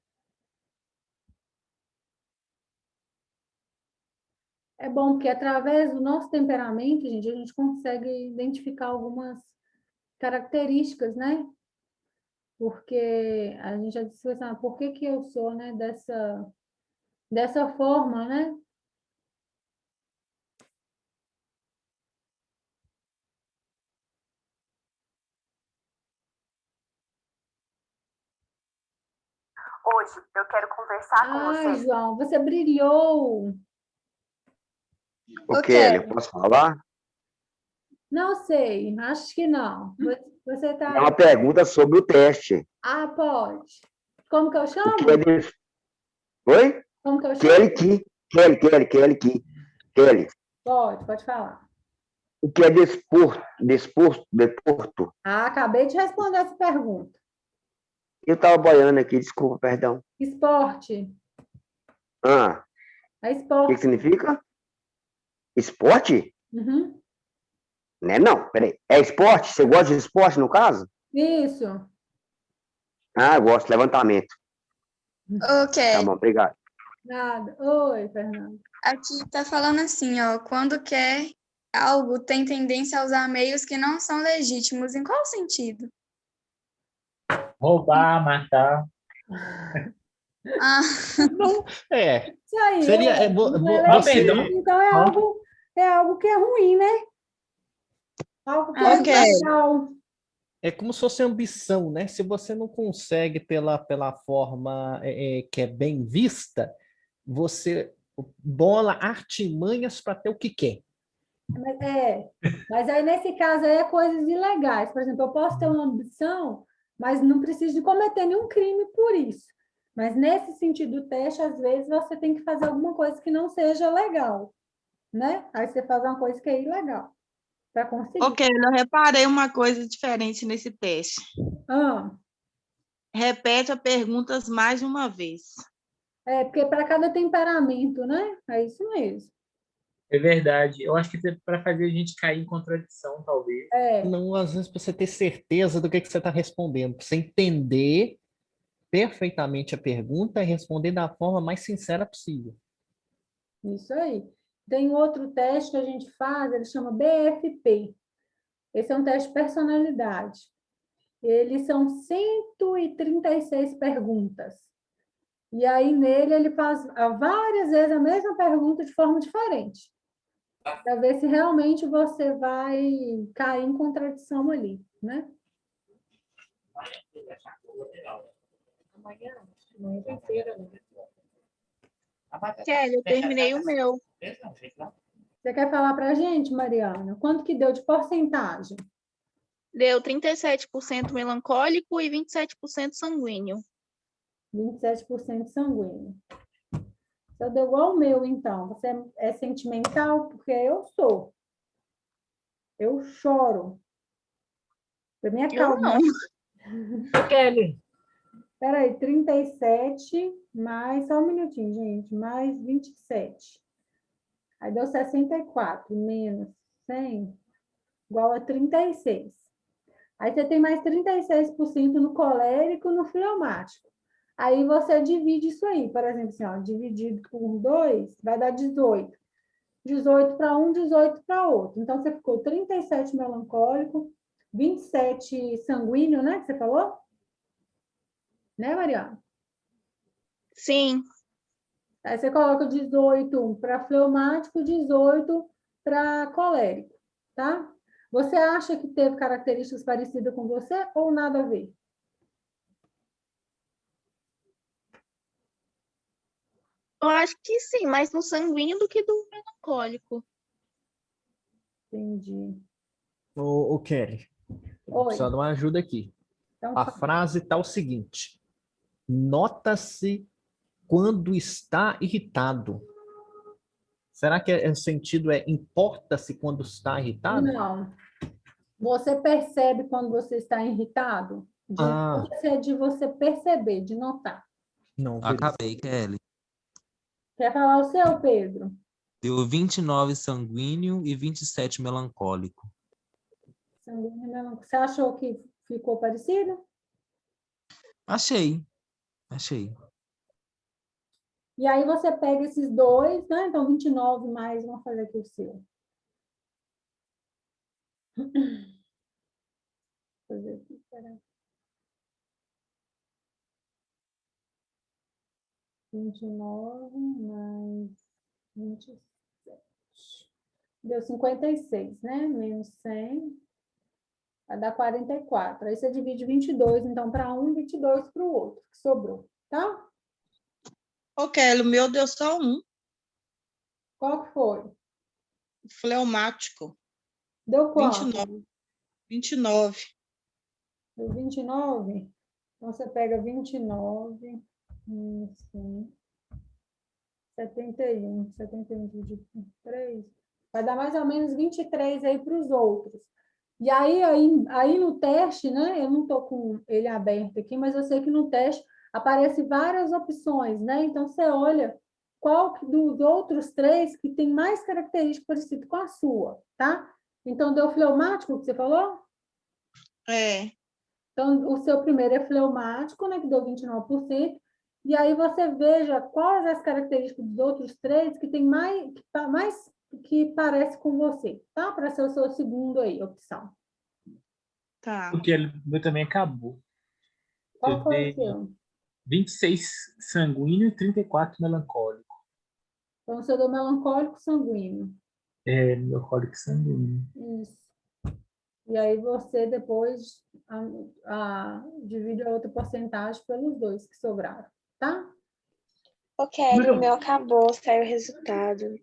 S1: É bom porque através do nosso temperamento, gente, a gente consegue identificar algumas características, né? Porque a gente já disse assim, por que que eu sou, né, dessa forma, né?
S9: Hoje eu quero conversar com
S1: Ai,
S9: você.
S1: João, você brilhou.
S4: Ô,
S2: Ô,
S4: Kelly,
S2: Kelly.
S4: posso falar?
S1: Não sei, acho que não. Você
S4: É
S1: tá.
S4: uma pergunta sobre o teste.
S1: Ah, pode. Como que eu
S4: O
S1: chamo?
S4: que é des... Oi?
S1: Como que eu
S4: Kelly
S1: chamo?
S4: Key. Kelly. Kelly.
S1: Pode falar.
S4: O que é desporto?
S1: Ah, acabei de responder essa pergunta.
S4: Eu estava boiando aqui, desculpa, perdão.
S1: Esporte.
S4: Ah,
S1: É
S4: o que
S1: esporte.
S4: significa? Esporte?
S1: Uhum.
S4: Né, não, peraí. É esporte? Você gosta de esporte, no caso?
S1: Isso.
S4: Ah, eu gosto, levantamento.
S2: Ô,
S4: Tá
S2: Kelly.
S4: bom, obrigado.
S1: Nada. Oi, Fernando.
S2: Aqui tá falando assim, ó, quando quer algo, tem tendência a usar meios que não são legítimos. Em qual sentido?
S6: Roubar, matar.
S2: Ah,
S3: Não, é.
S1: Isso aí.
S3: Seria.
S1: Não é
S6: Ah,
S3: Você.
S6: perdão.
S1: então é algo que é ruim, né? Algo que é
S2: Ok.
S1: legal.
S3: É como se fosse ambição, né? Se você não consegue pela forma que é bem vista, você bola artimanhas para ter o que quer.
S1: Mas aí nesse caso aí é coisas ilegais. Por exemplo, eu posso ter uma ambição, mas não preciso de cometer nenhum crime por isso. Mas nesse sentido do teste, às vezes você tem que fazer alguma coisa que não seja legal, né? Aí você faz uma coisa que é ilegal para conseguir.
S10: Ok, eu reparei uma coisa diferente nesse teste.
S1: Ah,
S10: Repete as perguntas mais uma vez.
S1: porque para cada temperamento, né? É isso mesmo.
S6: É verdade. Eu acho que é para fazer a gente cair em contradição, talvez.
S3: Não, às vezes, para você ter certeza do que você está respondendo, para você entender perfeitamente a pergunta e responder da forma mais sincera possível.
S1: Isso aí. Tem outro teste que a gente faz, ele chama BFP. Esse é um teste de personalidade. Eles são 136 perguntas. E aí, nele, ele faz várias vezes a mesma pergunta de forma diferente. Para ver se realmente você vai cair em contradição ali, né? Amanhã tem feira, né?
S10: Kelly, eu terminei o meu.
S1: Você quer falar para a gente, Mariana? Quanto que deu de porcentagem?
S10: Deu 37% melancólico e 27% sanguíneo.
S1: 27% sanguíneo. Você deu igual ao meu, então. Você é sentimental? Porque eu sou. Eu choro. Pra minha
S10: Eu
S1: calma.
S10: não.
S6: Kelly.
S1: Peraí, 37 mais... Só um minutinho, gente. Mais 27. Aí deu 64 menos 100 igual a 36. Aí você tem mais 36% no colérico e no fleumático. Aí você divide isso aí. Por exemplo, assim, ó, dividido por 2, vai dar 18. 18 para um, 18 para outro. Então, você ficou 37 melancólico, 27 sanguíneo, né? Que você falou? Né, Mariana?
S10: Sim.
S1: Aí você coloca 18 para fleumático, 18 para colérico, tá? Você acha que teve características parecidas com você ou nada a ver?
S10: Eu acho que sim, mais no sanguíneo do que do melancólico.
S1: Entendi.
S3: Ô, Kelly, eu vou
S1: Oi.
S3: precisar de uma ajuda aqui.
S1: Então,
S3: A frase está o seguinte: nota-se quando está irritado. Será que o sentido é importa-se quando está irritado?
S1: não. Você percebe quando você está irritado?
S3: Ah,
S1: Isso é de você perceber, de notar.
S3: não, beleza.
S11: Acabei, Kelly.
S1: Quer falar o seu, Pedro?
S11: Deu 29 sanguíneo e 27 melancólico.
S1: Você achou que ficou parecido?
S11: Achei.
S1: E aí você pega esses dois, né? Então, 29 mais, vamos fazer aqui o seu. Vou fazer aqui, peraí. 29 mais 27. Deu 56, né? Menos 100. Vai dar 44. Aí você divide 22, então, para um e 22 para o outro, que sobrou, tá?
S10: Ô, Kelly, o meu deu só um.
S1: Qual que foi?
S10: Fleumático.
S1: Deu quanto?
S10: 29.
S1: Deu 29? Então, você pega 29, 71 dividido por 3, vai dar mais ou menos 23 aí para os outros. E aí no teste, né? Eu não estou com ele aberto aqui, mas eu sei que no teste aparece várias opções, né? Então, você olha qual dos outros 3 que tem mais característica parecida com a sua, tá? Então, deu fleumático que você falou?
S10: É.
S1: Então, o seu primeiro é fleumático, né? Que deu 29%. E aí você veja quais as características dos outros 3 que tem mais que parece com você, tá? Para ser o seu segundo aí, opção.
S10: Tá.
S6: Porque o meu também acabou.
S1: Qual
S6: Eu
S1: foi
S6: dei
S1: o seu?
S6: 26 sanguíneo e 34 melancólico.
S1: Então, o seu deu melancólico sanguíneo.
S6: É, melancólico sanguíneo.
S1: Isso. E aí você depois divide a outra porcentagem pelos 2 que sobraram, tá?
S2: Ok, o meu acabou, saiu o resultado.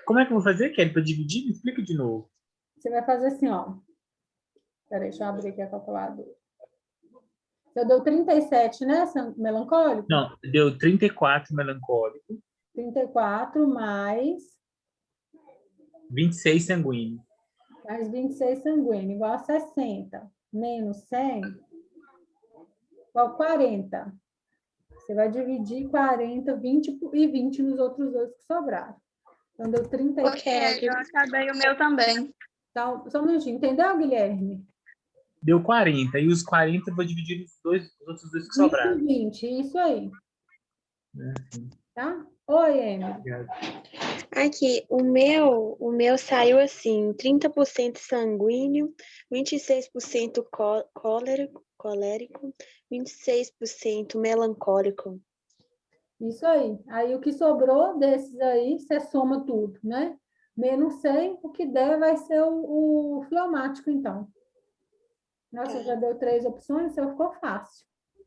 S6: Como é que eu vou fazer, Kelly, para dividir? Me explica de novo.
S1: Você vai fazer assim, ó. Peraí, deixa eu abrir aqui a calculadora. Você deu 37, né, melancólico?
S6: Não, deu 34 melancólico.
S1: 34 mais
S6: 26 sanguíneo.
S1: mais 26 sanguíneo, igual a 60. Menos 100, igual a 40. Você vai dividir 40, 20 e 20 nos outros 2 que sobraram. Então, deu 34.
S2: Ok, eu acabei o meu também.
S1: Então, só um minutinho. Entendeu, Guilherme?
S6: Deu 40. E os 40 eu vou dividir os outros dois que
S1: 20 e
S6: sobraram.
S1: 20, isso aí.
S6: Assim.
S1: Tá? Oi, Emily.
S10: Aqui, o meu saiu assim, 30% sanguíneo, 26% colérico, 26% melancólico.
S1: Isso aí. Aí o que sobrou desses aí, você soma tudo, né? Menos 100, o que der vai ser o fleumático, então. Nossa, já deu 3 opções, então ficou fácil.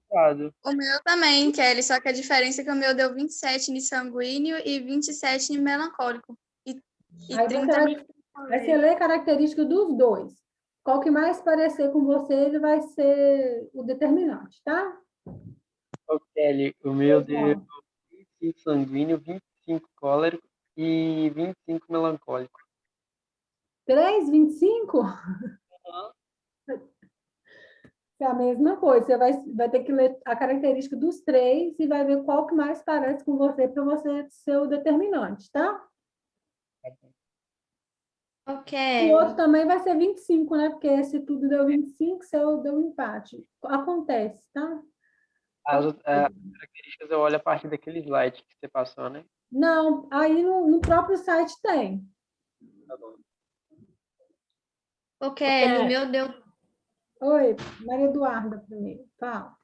S2: O meu também, Kelly, só que a diferença é que o meu deu 27 em sanguíneo e 27 em melancólico. E
S1: Aí
S2: 30
S1: aí você lê característica dos dois. Qual que mais parecer com você, ele vai ser o determinante, tá?
S5: Ô, Kelly, o meu deu 25 sanguíneo, 25 cólerico e 25 melancólico.
S1: 3, 25? É a mesma coisa. Você vai ter que ler a característica dos 3 e vai ver qual que mais parece com você para você ser o determinante, tá?
S7: Ok.
S1: O outro também vai ser 25, né? Porque se tudo deu 25, seu deu empate. Acontece, tá?
S5: As características eu olho a partir daquele slide que você passou, né?
S1: Não, aí no próprio site tem.
S5: Tá bom.
S7: Ok, o meu deu
S1: Oi, Maria Eduarda primeiro. Fala.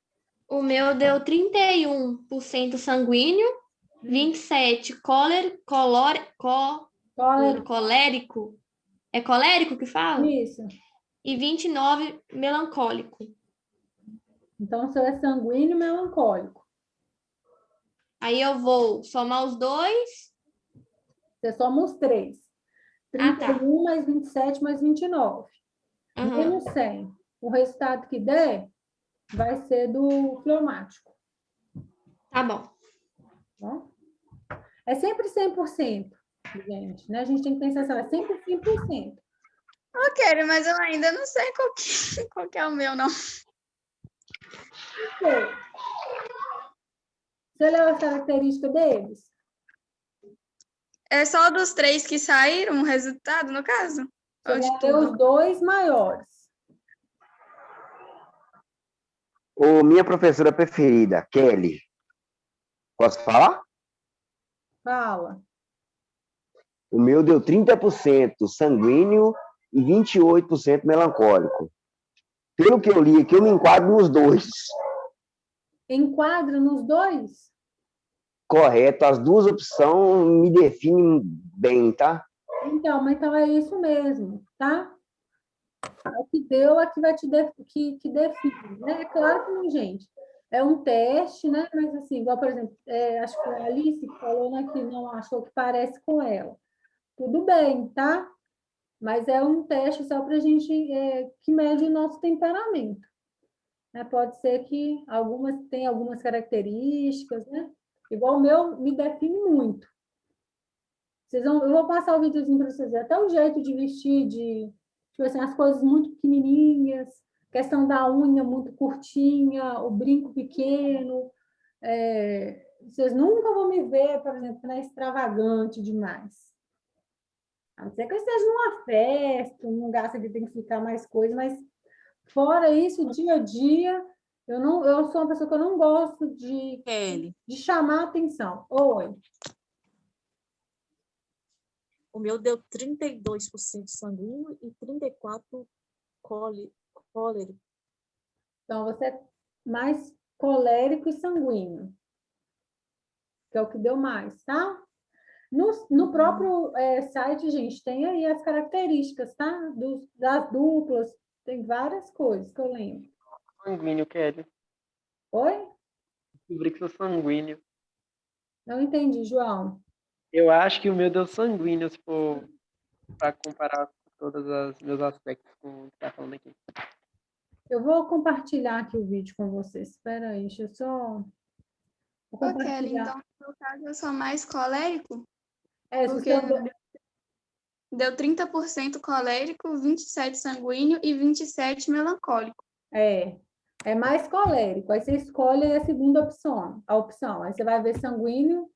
S7: O meu deu 31% sanguíneo, 27% colérico. É colérico que fala?
S1: Isso.
S7: E 29% melancólico.
S1: Então, o seu é sanguíneo e melancólico.
S7: Aí eu vou somar os dois.
S1: Você soma os 3. 31 mais 27 mais 29. Menos 100. O resultado que der vai ser do fleumático.
S7: Tá bom.
S1: Bom? É sempre 100%, gente, né? A gente tem que pensar assim, é sempre 100%.
S2: Ok, mas eu ainda não sei qual que é o meu, não.
S1: Você leu as características deles?
S2: É só dos 3 que saíram o resultado, no caso?
S1: Você vai ler os 2 maiores.
S4: Ô, minha professora preferida, Kelly. Posso falar?
S1: Fala.
S4: O meu deu 30% sanguíneo e 28% melancólico. Pelo que eu li aqui, eu me enquadro nos dois.
S1: Enquadra nos 2?
S4: Correto, as duas opções me definem bem, tá?
S1: Então, mas então é isso mesmo, tá? O que deu é que vai te que define, né? É claro que não, gente. É um teste, né? Mas assim, igual, por exemplo, acho que a Alice falou, né, que não achou que parece com ela. Tudo bem, tá? Mas é um teste só para a gente que mede o nosso temperamento. Né? Pode ser que tenha algumas características, né? Igual o meu me define muito. Eu vou passar o videozinho para vocês verem. Até o jeito de vestir, tipo assim, as coisas muito pequenininhas, questão da unha muito curtinha, o brinco pequeno. Vocês nunca vão me ver, por exemplo, né, extravagante demais. A não ser que eu esteja numa festa, num lugar que tem que ficar mais coisa, mas fora isso, dia a dia, eu sou uma pessoa que eu não gosto de chamar atenção. Oi.
S8: O meu deu 32% sanguíneo e 34% cólerico.
S1: Então, você é mais colérico e sanguíneo, que é o que deu mais, tá? No próprio site, gente, tem aí as características, tá? Das duplas, tem várias coisas que eu lembro.
S5: Sanguíneo, Kelly.
S1: Oi?
S5: Descobri que sou sanguíneo.
S1: Não entendi, João.
S5: Eu acho que o meu deu sanguíneo, se for para comparar com todos os meus aspectos com o que está falando aqui.
S1: Eu vou compartilhar aqui o vídeo com vocês. Espera aí, deixa eu só... Vou compartilhar.
S2: Kelly, então, no meu caso, eu sou mais colérico?
S1: Porque
S2: deu 30% colérico, 27% sanguíneo e 27% melancólico.
S1: É mais colérico. Aí você escolhe a segunda opção. Aí você vai ver sanguíneo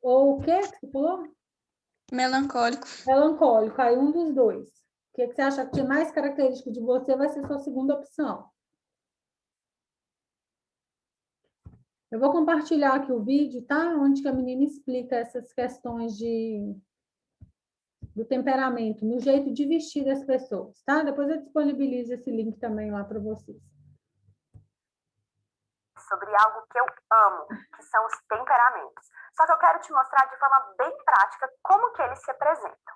S1: ou o quê que você falou?
S2: Melancólico.
S1: Melancólico, aí um dos dois. O que você acha que tem mais característico de você vai ser sua segunda opção. Eu vou compartilhar aqui o vídeo, tá? Onde que a menina explica essas questões do temperamento, no jeito de vestir das pessoas, tá? Depois eu disponibilizo esse link também lá para vocês.
S9: Sobre algo que eu amo, que são os temperamentos. Só que eu quero te mostrar de forma bem prática como que eles se apresentam.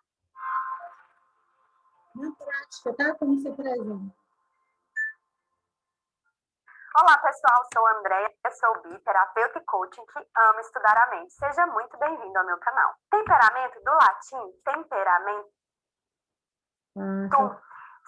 S1: Na prática, tá? Como se apresenta.
S9: Olá, pessoal, sou a Andréia, sou terapeuta e coaching que ama estudar a mente. Seja muito bem-vindo ao meu canal. Temperamento, do latim, temperamento,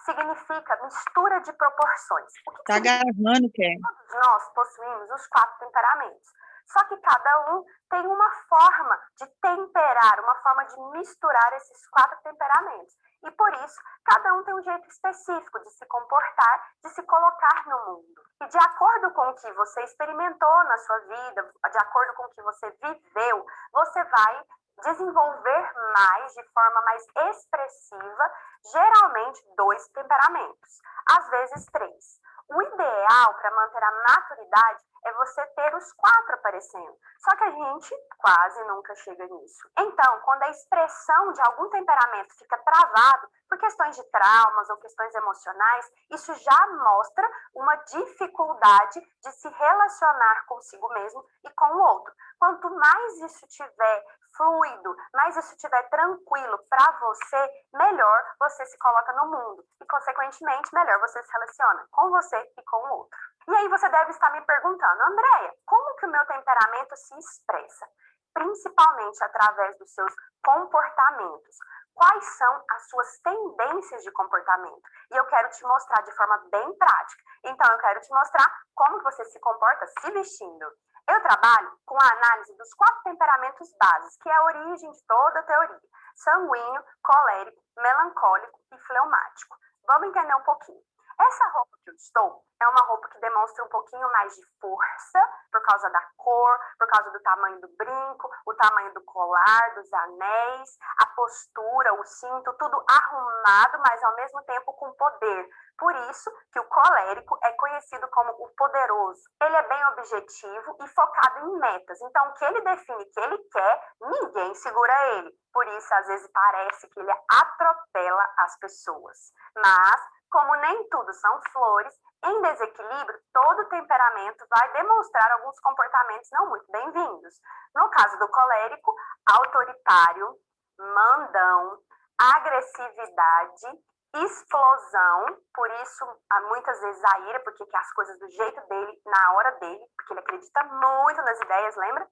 S9: significa mistura de proporções. O que
S10: Tá gravando, Ken?
S9: Todos nós possuímos os 4 temperamentos. Só que cada um tem uma forma de temperar, uma forma de misturar esses 4 temperamentos. E por isso, cada um tem um jeito específico de se comportar, de se colocar no mundo. E de acordo com o que você experimentou na sua vida, de acordo com o que você viveu, você vai desenvolver mais, de forma mais expressiva, geralmente 2 temperamentos, às vezes 3. O ideal para manter a maturidade é você ter os 4 aparecendo. Só que a gente quase nunca chega nisso. Então, quando a expressão de algum temperamento fica travado por questões de traumas ou questões emocionais, isso já mostra uma dificuldade de se relacionar consigo mesmo e com o outro. Quanto mais isso tiver fluido, mais isso estiver tranquilo para você, melhor você se coloca no mundo. E, consequentemente, melhor você se relaciona com você e com o outro. E aí você deve estar me perguntando, Andréia, como que o meu temperamento se expressa? Principalmente através dos seus comportamentos. Quais são as suas tendências de comportamento? E eu quero te mostrar de forma bem prática. Então, eu quero te mostrar como que você se comporta se vestindo. Eu trabalho com a análise dos 4 temperamentos bases, que é a origem de toda a teoria. Sanguíneo, colérico, melancólico e fleumático. Vamos entender um pouquinho. Essa roupa que eu estou é uma roupa que demonstra um pouquinho mais de força, por causa da cor, por causa do tamanho do brinco, o tamanho do colar, dos anéis, a postura, o cinto, tudo arrumado, mas ao mesmo tempo com poder. Por isso que o colérico é conhecido como o poderoso. Ele é bem objetivo e focado em metas. Então, o que ele define que ele quer, ninguém segura ele. Por isso, às vezes, parece que ele atropela as pessoas. Mas, como nem tudo são flores, em desequilíbrio, todo temperamento vai demonstrar alguns comportamentos não muito bem-vindos. No caso do colérico, autoritário, mandão, agressividade, explosão, por isso muitas vezes a ira, porque quer as coisas do jeito dele, na hora dele, porque ele acredita muito nas ideias, lembra?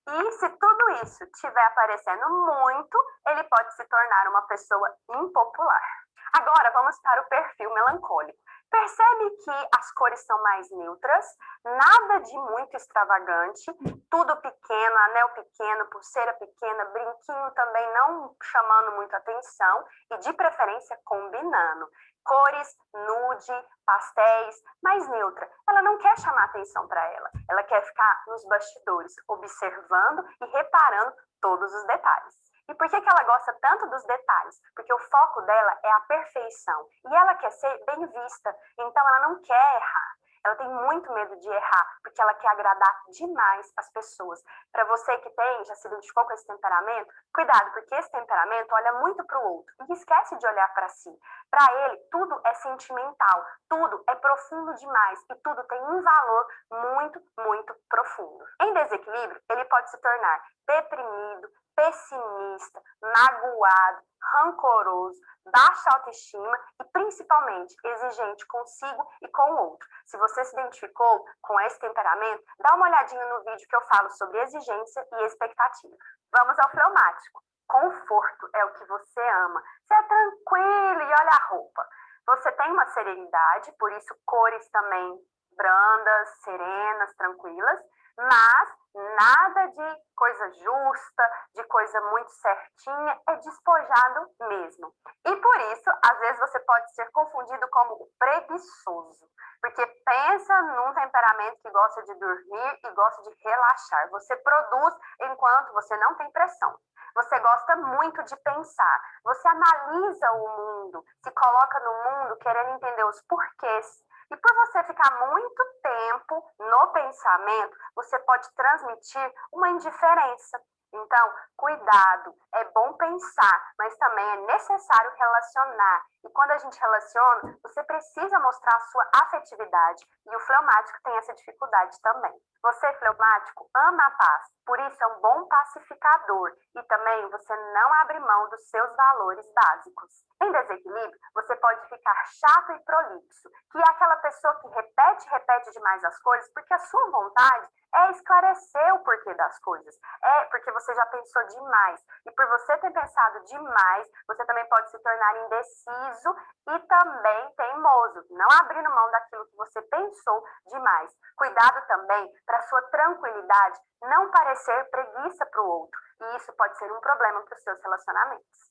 S9: E se tudo isso estiver aparecendo muito, ele pode se tornar uma pessoa impopular. Agora vamos para o perfil melancólico. Percebe que as cores são mais neutras, nada de muito extravagante, tudo pequeno, anel pequeno, pulseira pequena, brinquinho também não chamando muito atenção e de preferência combinando. Cores, nude, pastéis, mais neutra. Ela não quer chamar atenção para ela quer ficar nos bastidores, observando e reparando todos os detalhes. E por que ela gosta tanto dos detalhes? Porque o foco dela é a perfeição. E ela quer ser bem vista. Então, ela não quer errar. Ela tem muito medo de errar, porque ela quer agradar demais as pessoas. Para você que já se identificou com esse temperamento, cuidado, porque esse temperamento olha muito para o outro e esquece de olhar para si. Para ele, tudo é sentimental, tudo é profundo demais e tudo tem um valor muito, muito profundo. Em desequilíbrio, ele pode se tornar deprimido, pessimista, magoado, rancoroso, baixa autoestima e principalmente exigente consigo e com o outro. Se você se identificou com esse temperamento, dá uma olhadinha no vídeo que eu falo sobre exigência e expectativa. Vamos ao fleumático. Conforto é o que você ama. Você é tranquilo e olha a roupa. Você tem uma serenidade, por isso cores também brandas, serenas, tranquilas, mas nada de coisa justa, de coisa muito certinha, é despojado mesmo. E por isso, às vezes você pode ser confundido como o preguiçoso, porque pensa num temperamento que gosta de dormir e gosta de relaxar. Você produz enquanto você não tem pressão. Você gosta muito de pensar, você analisa o mundo, se coloca no mundo querendo entender os porquês, E por você ficar muito tempo no pensamento, você pode transmitir uma indiferença. Então, cuidado, é bom pensar, mas também é necessário relacionar. E quando a gente relaciona, você precisa mostrar a sua afetividade. E o fleumático tem essa dificuldade também. Você, fleumático, ama a paz, por isso é um bom pacificador. E também você não abre mão dos seus valores básicos. Em desequilíbrio, você pode ficar chato e prolixo, que é aquela pessoa que repete demais as coisas, porque a sua vontade é esclarecer o porquê das coisas. É porque você já pensou demais. E por você ter pensado demais, você também pode se tornar indeciso e também teimoso, não abrindo mão daquilo que você pensou demais. Cuidado também para sua tranquilidade não parecer preguiça para o outro. E isso pode ser um problema para os seus relacionamentos.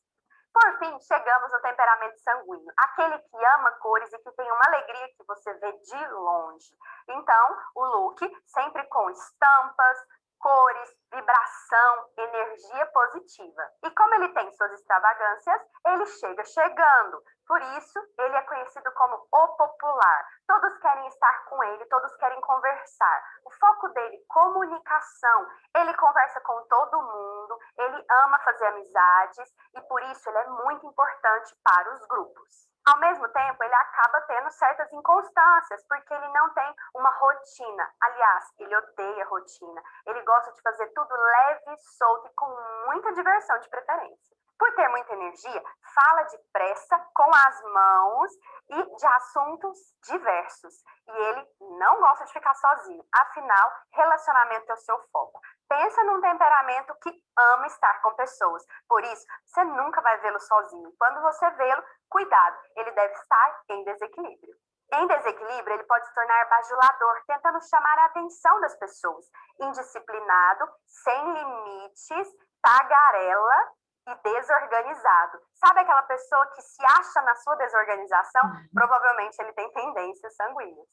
S9: Por fim, chegamos no temperamento sanguíneo, aquele que ama cores e que tem uma alegria que você vê de longe. Então, o look sempre com estampas, cores, vibração, energia positiva. E como ele tem suas extravagâncias, ele chega chegando. Por isso, ele é conhecido como o popular. Todos querem estar com ele, todos querem conversar. O foco dele, comunicação. Ele conversa com todo mundo, ele ama fazer amizades e por isso ele é muito importante para os grupos. Ao mesmo tempo, ele acaba tendo certas inconstâncias, porque ele não tem uma rotina. Aliás, ele odeia rotina. Ele gosta de fazer tudo leve, solto e com muita diversão de preferência. Por ter muita energia, fala depressa, com as mãos e de assuntos diversos. E ele não gosta de ficar sozinho. Afinal, relacionamento é o seu foco. Pensa num temperamento que ama estar com pessoas. Por isso, você nunca vai vê-lo sozinho. Quando você vê-lo, cuidado, ele deve estar em desequilíbrio. Em desequilíbrio, ele pode se tornar bajulador, tentando chamar a atenção das pessoas. Indisciplinado, sem limites, tagarela e desorganizado. Sabe aquela pessoa que se acha na sua desorganização? Provavelmente ele tem tendências sanguíneas.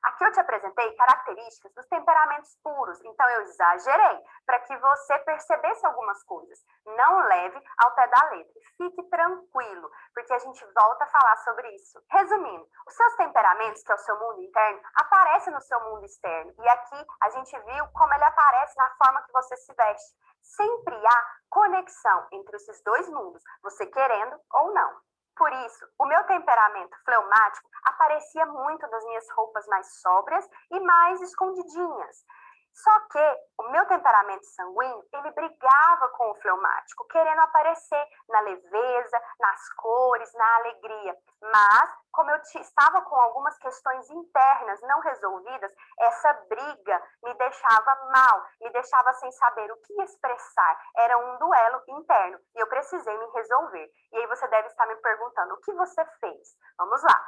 S9: Aqui eu te apresentei características dos temperamentos puros, então eu exagerei para que você percebesse algumas coisas. Não leve ao pé da letra, fique tranquilo, porque a gente volta a falar sobre isso. Resumindo, os seus temperamentos, que é o seu mundo interno, aparecem no seu mundo externo. E aqui a gente viu como ele aparece na forma que você se veste. Sempre há conexão entre esses dois mundos, você querendo ou não. Por isso, o meu temperamento fleumático aparecia muito nas minhas roupas mais sóbrias e mais escondidinhas. Só que o meu temperamento sanguíneo, ele brigava com o fleumático, querendo aparecer na leveza, nas cores, na alegria. Mas, como eu estava com algumas questões internas não resolvidas, essa briga me deixava mal, me deixava sem saber o que expressar. Era um duelo interno e eu precisei me resolver. E aí você deve estar me perguntando, o que você fez? Vamos lá.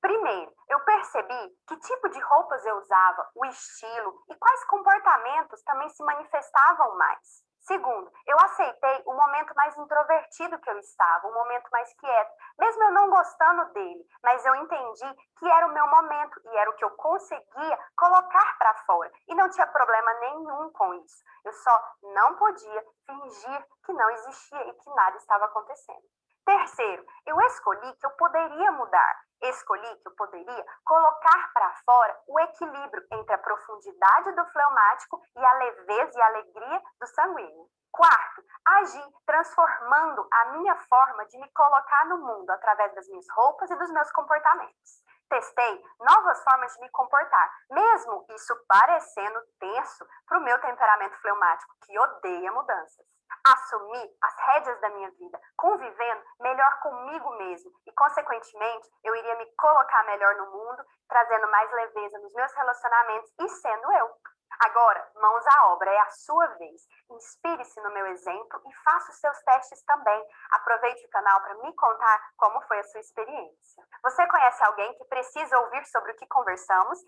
S9: Primeiro, eu percebi que tipo de roupas eu usava, o estilo e quais comportamentos também se manifestavam mais. Segundo, eu aceitei o momento mais introvertido que eu estava, um momento mais quieto, mesmo eu não gostando dele, mas eu entendi que era o meu momento e era o que eu conseguia colocar para fora e não tinha problema nenhum com isso. Eu só não podia fingir que não existia e que nada estava acontecendo. Terceiro, eu escolhi que eu poderia mudar. Escolhi que eu poderia colocar para fora o equilíbrio entre a profundidade do fleumático e a leveza e a alegria do sanguíneo. Quarto, agi transformando a minha forma de me colocar no mundo através das minhas roupas e dos meus comportamentos. Testei novas formas de me comportar, mesmo isso parecendo tenso para o meu temperamento fleumático, que odeia mudanças. Assumi as rédeas da minha vida, convivendo melhor comigo mesmo e, consequentemente, eu iria me colocar melhor no mundo, trazendo mais leveza nos meus relacionamentos e sendo eu. Agora, mãos à obra, é a sua vez. Inspire-se no meu exemplo e faça os seus testes também. Aproveite o canal para me contar como foi a sua experiência. Você conhece alguém que precisa ouvir sobre o que conversamos?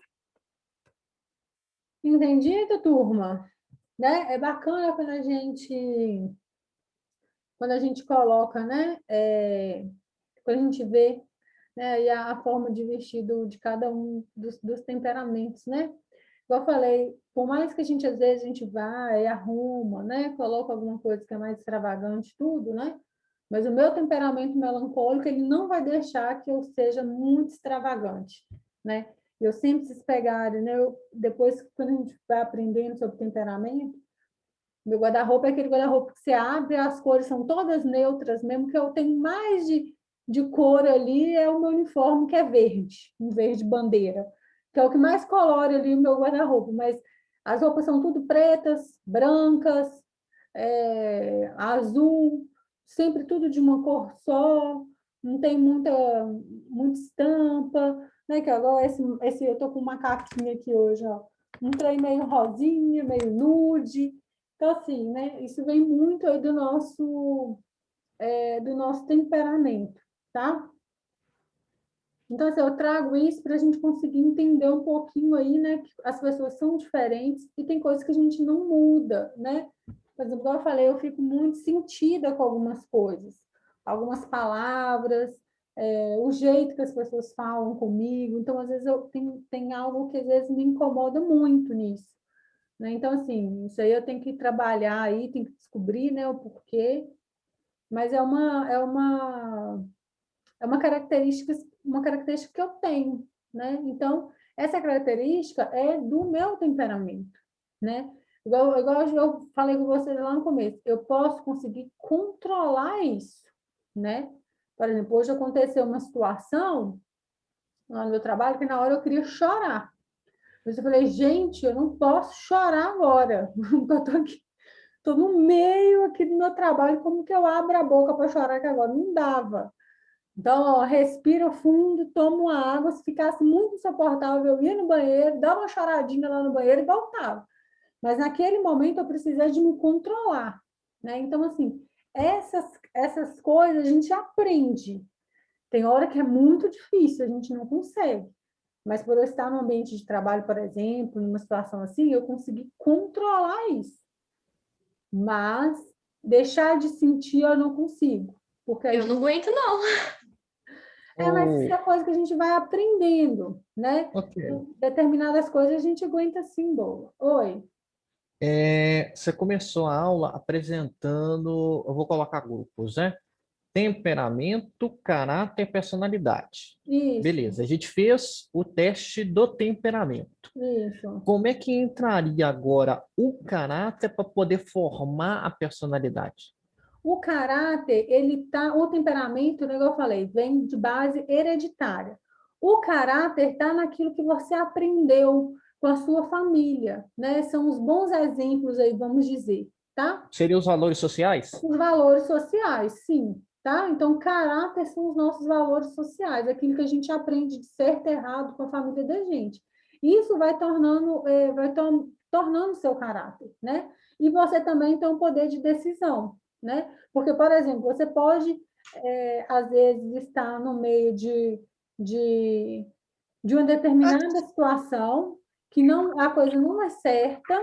S1: Entendido, turma? Né? É bacana quando a gente coloca, né? Quando a gente vê, né? E a forma de vestido de cada um dos temperamentos, né? Igual eu falei, por mais que às vezes a gente vai, arruma, né? Coloca alguma coisa que é mais extravagante, tudo, né? Mas o meu temperamento melancólico, ele não vai deixar que eu seja muito extravagante. né? Eu sempre se pegarem, né? Depois, quando a gente vai aprendendo sobre temperamento, meu guarda-roupa é aquele guarda-roupa que você abre, as cores são todas neutras, mesmo que eu tenho mais de cor ali, é o meu uniforme que é verde, um verde bandeira, que é o que mais colore ali o meu guarda-roupa, mas as roupas são tudo pretas, brancas, azul, sempre tudo de uma cor só, não tem muita estampa, né? Que agora eu tô com uma caquinha aqui hoje, ó, um trem meio rosinha, meio nude. Então, assim, né? Isso vem muito aí do nosso temperamento, tá? Então, assim, eu trago isso para a gente conseguir entender um pouquinho aí, né? Que as pessoas são diferentes e tem coisas que a gente não muda, né? Por exemplo, igual eu falei, eu fico muito sentida com algumas coisas, algumas palavras, o jeito que as pessoas falam comigo. Então, às vezes, tem algo que às vezes me incomoda muito nisso, né? Então, assim, isso aí eu tenho que trabalhar aí, tenho que descobrir, né, o porquê, mas é uma característica que eu tenho, né? Então, essa característica é do meu temperamento, né? Igual eu falei com você lá no começo, eu posso conseguir controlar isso, né? Por exemplo, hoje aconteceu uma situação lá no meu trabalho que na hora eu queria chorar. Mas eu falei, gente, eu não posso chorar agora, porque eu tô aqui, tô no meio aqui do meu trabalho, como que eu abro a boca para chorar que agora? Não dava. Então, ó, respira fundo, toma uma água, se ficasse muito insuportável, eu ia no banheiro, dava uma choradinha lá no banheiro e voltava. Mas naquele momento eu precisei de me controlar, né? Então, assim, essas coisas a gente aprende. Tem hora que é muito difícil, a gente não consegue. Mas por eu estar no ambiente de trabalho, por exemplo, numa situação assim, eu consegui controlar isso. Mas deixar de sentir eu não consigo. Porque
S7: Eu não aguento, não.
S1: mas isso é coisa que a gente vai aprendendo, né?
S3: Ok.
S1: Determinadas coisas a gente aguenta sim, boa. Oi.
S3: Você começou a aula apresentando, eu vou colocar grupos, né? Temperamento, caráter e personalidade.
S1: Isso.
S3: Beleza, a gente fez o teste do temperamento.
S1: Isso.
S3: Como é que entraria agora o caráter para poder formar a personalidade?
S1: O caráter, o temperamento, né, como eu falei, vem de base hereditária. O caráter está naquilo que você aprendeu com a sua família, né? São os bons exemplos aí, vamos dizer, tá?
S3: Seriam os valores sociais?
S1: Os valores sociais, sim, tá? Então, caráter são os nossos valores sociais, aquilo que a gente aprende de certo e errado com a família da gente. Isso vai tornando seu caráter, né? E você também tem um poder de decisão, né? Porque, por exemplo, você pode, às vezes, estar no meio de, de uma determinada situação que a coisa não é certa.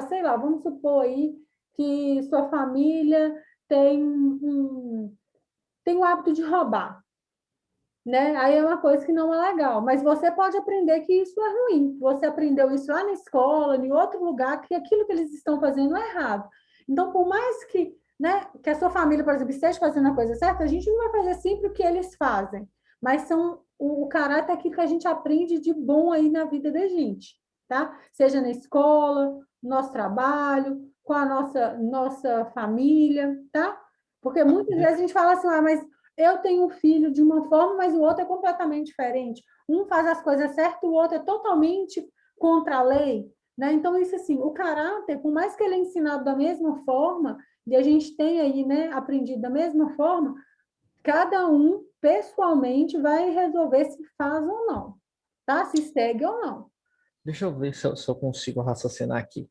S1: Sei lá, vamos supor aí que sua família tem o hábito de roubar, né? Aí é uma coisa que não é legal, mas você pode aprender que isso é ruim. Você aprendeu isso lá na escola, em outro lugar, que aquilo que eles estão fazendo é errado. Então, por mais que, né, que a sua família, por exemplo, esteja fazendo a coisa certa, a gente não vai fazer sempre o que eles fazem, mas o caráter é aquilo que a gente aprende de bom aí na vida da gente, tá? Seja na escola, no nosso trabalho, com a nossa família, tá? Porque muitas vezes a gente fala assim, mas eu tenho um filho de uma forma, mas o outro é completamente diferente. Um faz as coisas certas, o outro é totalmente contra a lei, né? Então, isso assim, o caráter, por mais que ele é ensinado da mesma forma, e a gente tem aí, né, aprendido da mesma forma, cada um, pessoalmente, vai resolver se faz ou não, tá? Se segue ou não.
S3: Deixa eu ver se eu consigo raciocinar aqui.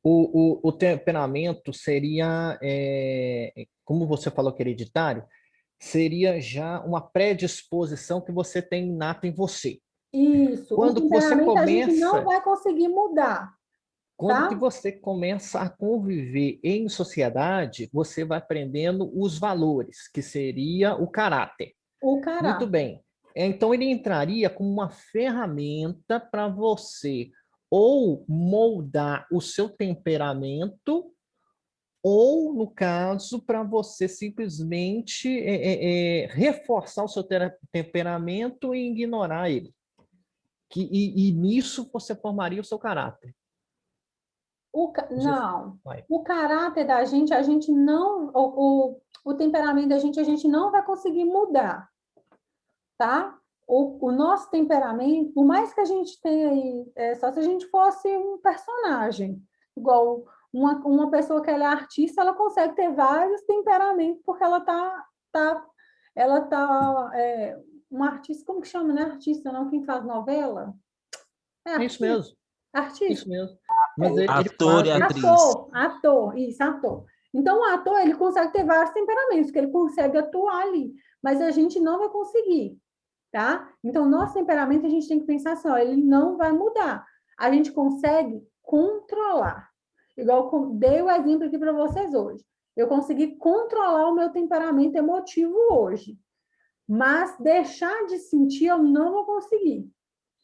S3: O temperamento seria, como você falou que é hereditário, seria já uma predisposição que você tem inata em você.
S1: Isso.
S3: Quando
S1: o
S3: você
S1: temperamento a gente não
S3: começa,
S1: vai conseguir mudar.
S3: quando que
S1: Tá?
S3: você começa a conviver em sociedade, você vai aprendendo os valores, que seria o caráter.
S1: O
S3: Muito
S1: caráter.
S3: bem. Então, ele entraria como uma ferramenta para você ou moldar o seu temperamento, ou, no caso, para você simplesmente reforçar o seu temperamento e ignorar ele. e nisso você formaria o seu caráter.
S1: Não.
S3: Vai.
S1: O caráter da gente, a gente não... O temperamento da gente, a gente não vai conseguir mudar, tá? O nosso temperamento, por mais que a gente tenha aí... só se a gente fosse um personagem. Igual uma pessoa que ela é artista, ela consegue ter vários temperamentos, porque ela uma artista, como que chama, né? Artista, não? Quem faz novela?
S3: É isso mesmo.
S1: Artista.
S3: Isso mesmo. Mas
S11: Ator e atriz.
S1: Ator. Então, o ator, ele consegue ter vários temperamentos, que ele consegue atuar ali, mas a gente não vai conseguir, tá? Então, nosso temperamento, a gente tem que pensar assim, ó, ele não vai mudar. A gente consegue controlar. Igual eu dei o exemplo aqui para vocês hoje. Eu consegui controlar o meu temperamento emotivo hoje, mas deixar de sentir eu não vou conseguir,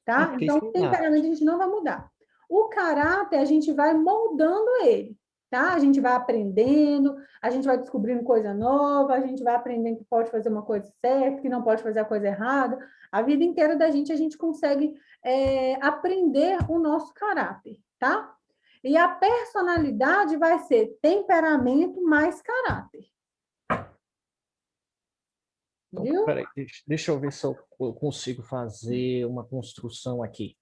S1: tá? Então, o temperamento a gente não vai mudar. O caráter, a gente vai moldando ele, tá? A gente vai aprendendo, a gente vai descobrindo coisa nova, a gente vai aprendendo que pode fazer uma coisa certa, que não pode fazer a coisa errada. A vida inteira da gente, a gente consegue aprender o nosso caráter, tá? E a personalidade vai ser temperamento mais caráter.
S3: Então, peraí, deixa eu ver se eu consigo fazer uma construção aqui.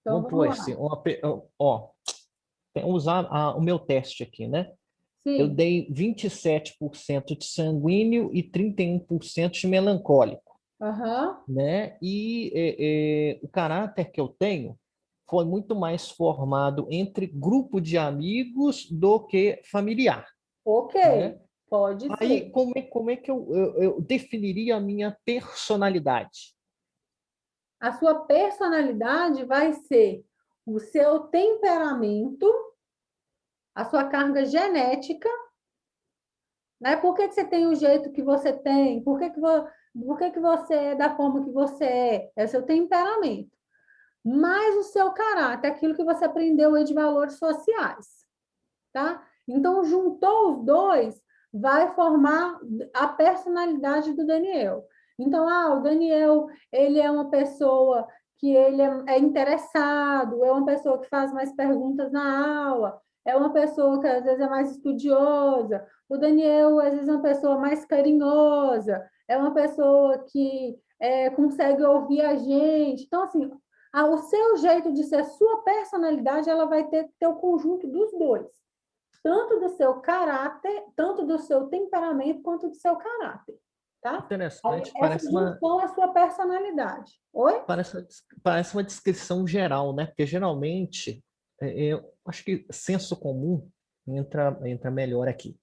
S1: Então,
S3: Vamos pôr assim, usar o meu teste aqui, né?
S1: Sim.
S3: Eu dei 27% de sanguíneo e 31% de melancólico. Né? E o caráter que eu tenho foi muito mais formado entre grupo de amigos do que familiar.
S1: Ok,
S3: né?
S1: pode ser.
S3: Aí, como é que eu definiria a minha personalidade?
S1: A sua personalidade vai ser o seu temperamento, a sua carga genética, né? Por que você tem o jeito que você tem? Por que você é da forma que você é? É o seu temperamento. Mais o seu caráter, aquilo que você aprendeu aí de valores sociais, tá? Então, juntou os dois, vai formar a personalidade do Daniel. Então, o Daniel, ele é uma pessoa que ele é interessado, é uma pessoa que faz mais perguntas na aula, é uma pessoa que às vezes é mais estudiosa. O Daniel, às vezes, é uma pessoa mais carinhosa, é uma pessoa que consegue ouvir a gente. Então, assim, o seu jeito de ser, a sua personalidade, ela vai ter o conjunto dos dois. Tanto do seu caráter, tanto do seu temperamento, quanto do seu caráter. Tá?
S3: Interessante.
S1: Essa junção é a sua personalidade. Oi?
S3: Parece uma descrição geral, né? Porque geralmente, eu acho que senso comum entra melhor aqui.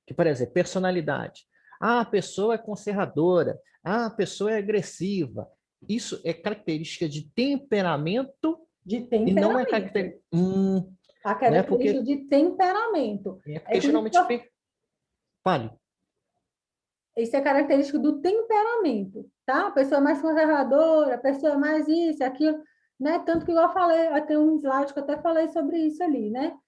S3: Que, por exemplo, personalidade. A pessoa é conservadora. A pessoa é agressiva. Isso é característica de temperamento. E não é característica...
S1: A característica de temperamento.
S3: Porque geralmente... Fale.
S1: Isso é característica do temperamento, tá? A pessoa mais conservadora, a pessoa mais isso, aquilo, né? Tanto que eu falei, tem um slide que eu até falei sobre isso ali, né?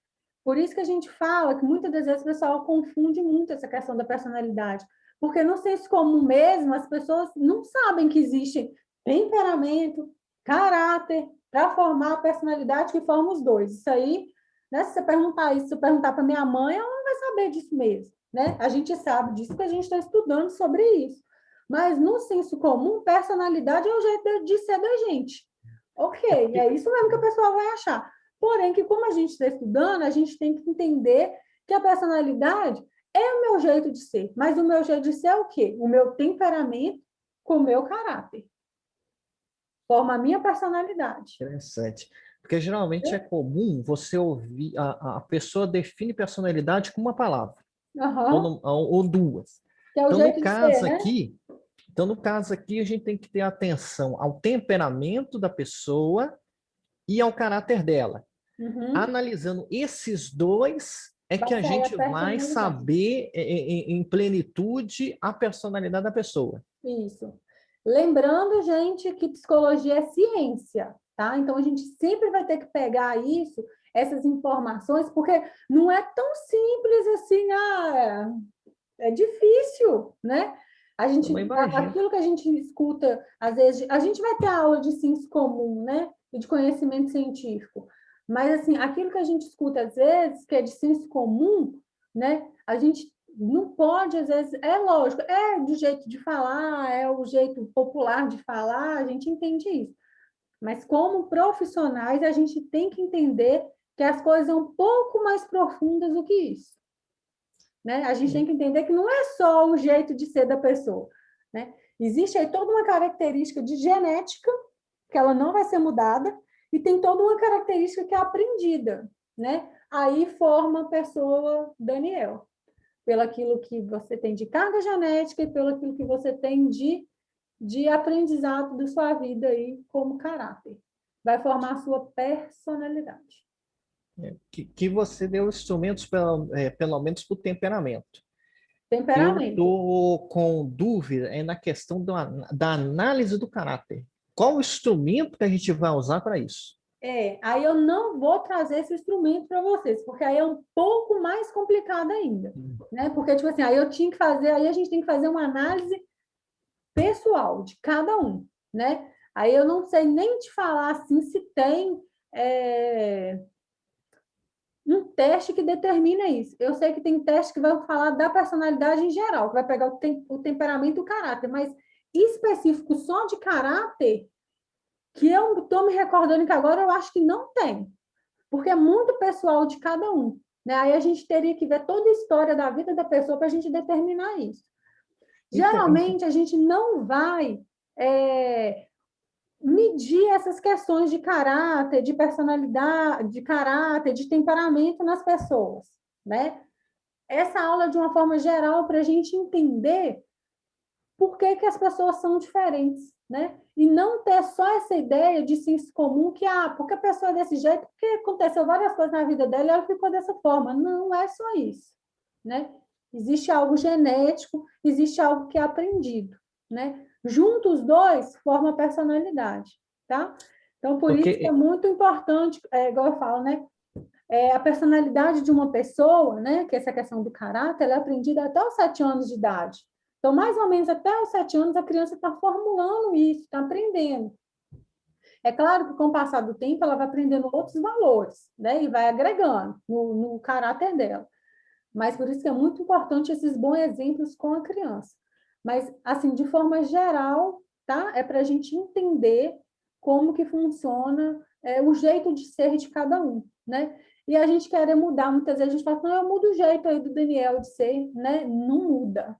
S1: Por isso que a gente fala que muitas das vezes o pessoal confunde muito essa questão da personalidade, porque no senso comum mesmo, as pessoas não sabem que existe temperamento, caráter, para formar a personalidade que forma os dois. Isso aí, né? Se você perguntar isso, se eu perguntar para minha mãe, ela não vai saber disso mesmo. Né? A gente sabe disso porque a gente está estudando sobre isso. Mas, no senso comum, personalidade é o jeito de ser da gente. Ok, é isso mesmo que a pessoa vai achar. Porém, que como a gente está estudando, a gente tem que entender que a personalidade é o meu jeito de ser. Mas o meu jeito de ser é o quê? O meu temperamento com o meu caráter. Forma a minha personalidade.
S3: Interessante. Porque geralmente é comum você ouvir... A pessoa define personalidade com uma palavra. Ou duas.
S1: Que é o jeito de ser, né?
S3: Então, no caso aqui, a gente tem que ter atenção ao temperamento da pessoa e ao caráter dela. Analisando esses dois, que a gente vai saber em plenitude a personalidade da pessoa.
S1: Isso. Lembrando, gente, que psicologia é ciência, tá? Então, a gente sempre vai ter que pegar isso, essas informações, porque não é tão simples assim, é difícil, né? A gente,
S3: Eu imagino.
S1: aquilo que a gente escuta, às vezes, a gente vai ter aula de senso comum, né? E de conhecimento científico. Mas, assim, aquilo que a gente escuta, às vezes, que é de senso comum, né? A gente não pode, às vezes, é lógico, é do jeito de falar, é o jeito popular de falar, a gente entende isso. Mas, como profissionais, a gente tem que entender que as coisas são um pouco mais profundas do que isso. Né? A gente tem que entender que não é só o jeito de ser da pessoa. Né? Existe aí toda uma característica de genética, que ela não vai ser mudada, e tem toda uma característica que é aprendida. Né? Aí forma a pessoa Daniel, pelo aquilo que você tem de carga genética e pelo aquilo que você tem de aprendizado da sua vida aí como caráter. Vai formar a sua personalidade.
S3: Que você deu instrumentos, pelo menos, para o temperamento. Eu
S1: Temperamento.
S3: estou com dúvida na questão da análise do caráter. Qual o instrumento que a gente vai usar para isso?
S1: Aí eu não vou trazer esse instrumento para vocês, porque aí é um pouco mais complicado ainda, né? Porque, tipo assim, aí a gente tem que fazer uma análise pessoal de cada um, né? Aí eu não sei nem te falar, assim, se tem um teste que determina isso. Eu sei que tem teste que vai falar da personalidade em geral, que vai pegar o temperamento e o caráter, mas específico só de caráter, que eu estou me recordando que agora eu acho que não tem, porque é muito pessoal de cada um. Né? Aí a gente teria que ver toda a história da vida da pessoa para a gente determinar isso. Geralmente, a gente não vai medir essas questões de caráter, de personalidade, de caráter, de temperamento nas pessoas, né? Essa aula é de uma forma geral para a gente entender por que as pessoas são diferentes, né? E não ter só essa ideia de senso comum que, porque a pessoa é desse jeito, porque aconteceu várias coisas na vida dela e ela ficou dessa forma. Não é só isso, né? Existe algo genético, existe algo que é aprendido, né? Juntos os dois formam a personalidade, tá? Então, por isso que é muito importante, igual eu falo, né? A personalidade de uma pessoa, né? Que essa questão do caráter, ela é aprendida até os 7 anos de idade. Então, mais ou menos até os 7 anos, a criança está formulando isso, está aprendendo. É claro que, com o passar do tempo, ela vai aprendendo outros valores, né? E vai agregando no caráter dela. Mas por isso que é muito importante esses bons exemplos com a criança. Mas, assim, de forma geral, tá? É para a gente entender como que funciona o jeito de ser de cada um, né? E a gente querer mudar, muitas vezes a gente fala, não, eu mudo o jeito aí do Daniel de ser, né? Não muda.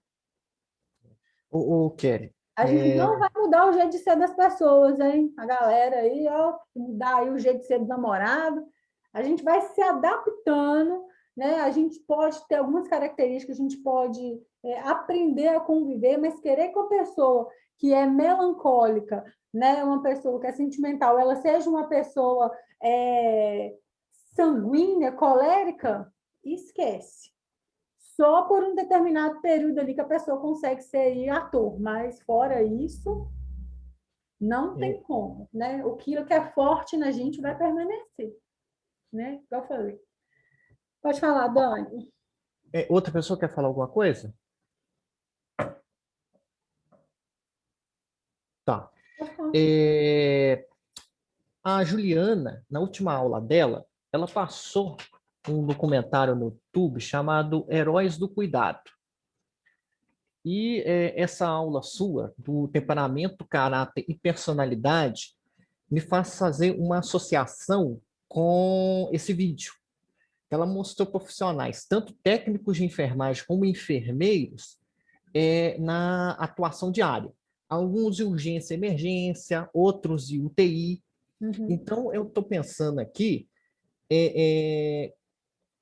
S3: Kelly.
S1: A gente não vai mudar o jeito de ser das pessoas, hein? A galera aí, ó, mudar aí o jeito de ser do namorado. A gente vai se adaptando, né? A gente pode ter algumas características, a gente pode aprender a conviver, mas querer que a pessoa que é melancólica, né? Uma pessoa que é sentimental, ela seja uma pessoa sanguínea, colérica, esquece. Só por um determinado período ali que a pessoa consegue ser ator, mas fora isso, não tem como, né? Aquilo que é forte na gente vai permanecer, né? Igual eu falei. Pode falar, Dani.
S3: Outra pessoa quer falar alguma coisa? Tá. A Juliana, na última aula dela, ela passou um documentário no YouTube chamado Heróis do Cuidado. E essa aula sua, do temperamento, caráter e personalidade, me faz fazer uma associação com esse vídeo. Ela mostrou profissionais, tanto técnicos de enfermagem como enfermeiros, na atuação diária. Alguns de urgência e emergência, outros de UTI. Então, eu estou pensando aqui,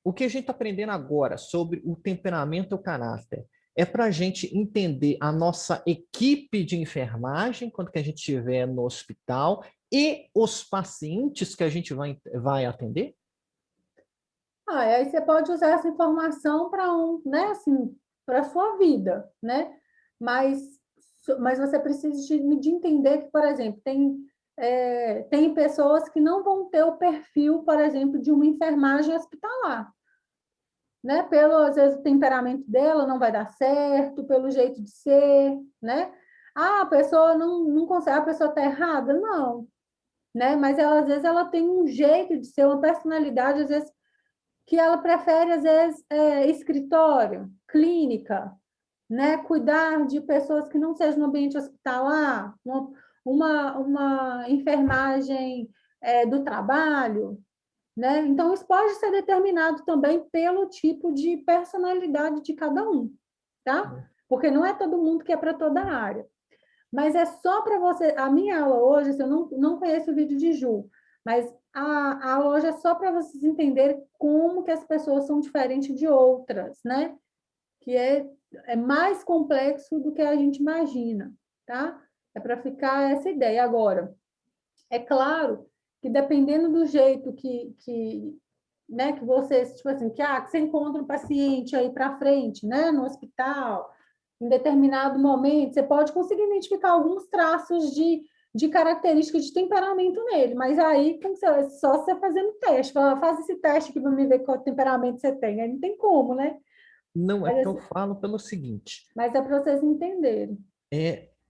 S3: o que a gente está aprendendo agora sobre o temperamento e o caráter é para a gente entender a nossa equipe de enfermagem quando que a gente estiver no hospital e os pacientes que a gente vai atender?
S1: Aí você pode usar essa informação para né, assim, para a sua vida, né? Mas você precisa de entender que, por exemplo, tem pessoas que não vão ter o perfil, por exemplo, de uma enfermagem hospitalar. né? Pelo, às vezes, o temperamento dela não vai dar certo, pelo jeito de ser, né? Ah, a pessoa não consegue, a pessoa está errada? Não, né? Mas ela, às vezes, ela tem um jeito de ser, uma personalidade, às vezes, que ela prefere, às vezes, escritório, clínica, né? Cuidar de pessoas que não sejam no ambiente hospitalar, uma enfermagem do trabalho, né? Então, isso pode ser determinado também pelo tipo de personalidade de cada um, tá? Porque não é todo mundo que é para toda a área. Mas é só para você... A minha aula hoje, assim, eu não conheço o vídeo de Ju, mas a aula hoje é só para vocês entenderem como que as pessoas são diferentes de outras, né? Que é mais complexo do que a gente imagina, tá? É para ficar essa ideia. Agora, é claro que dependendo do jeito né, que você, tipo assim, que você encontra um paciente aí para frente, né, no hospital, em determinado momento, você pode conseguir identificar alguns traços de características de temperamento nele, mas aí só você fazendo teste, faz esse teste aqui para me ver qual temperamento você tem, aí não tem como, né?
S3: Não, é
S1: Mas,
S3: que eu falo pelo seguinte,
S1: mas é para vocês entenderem.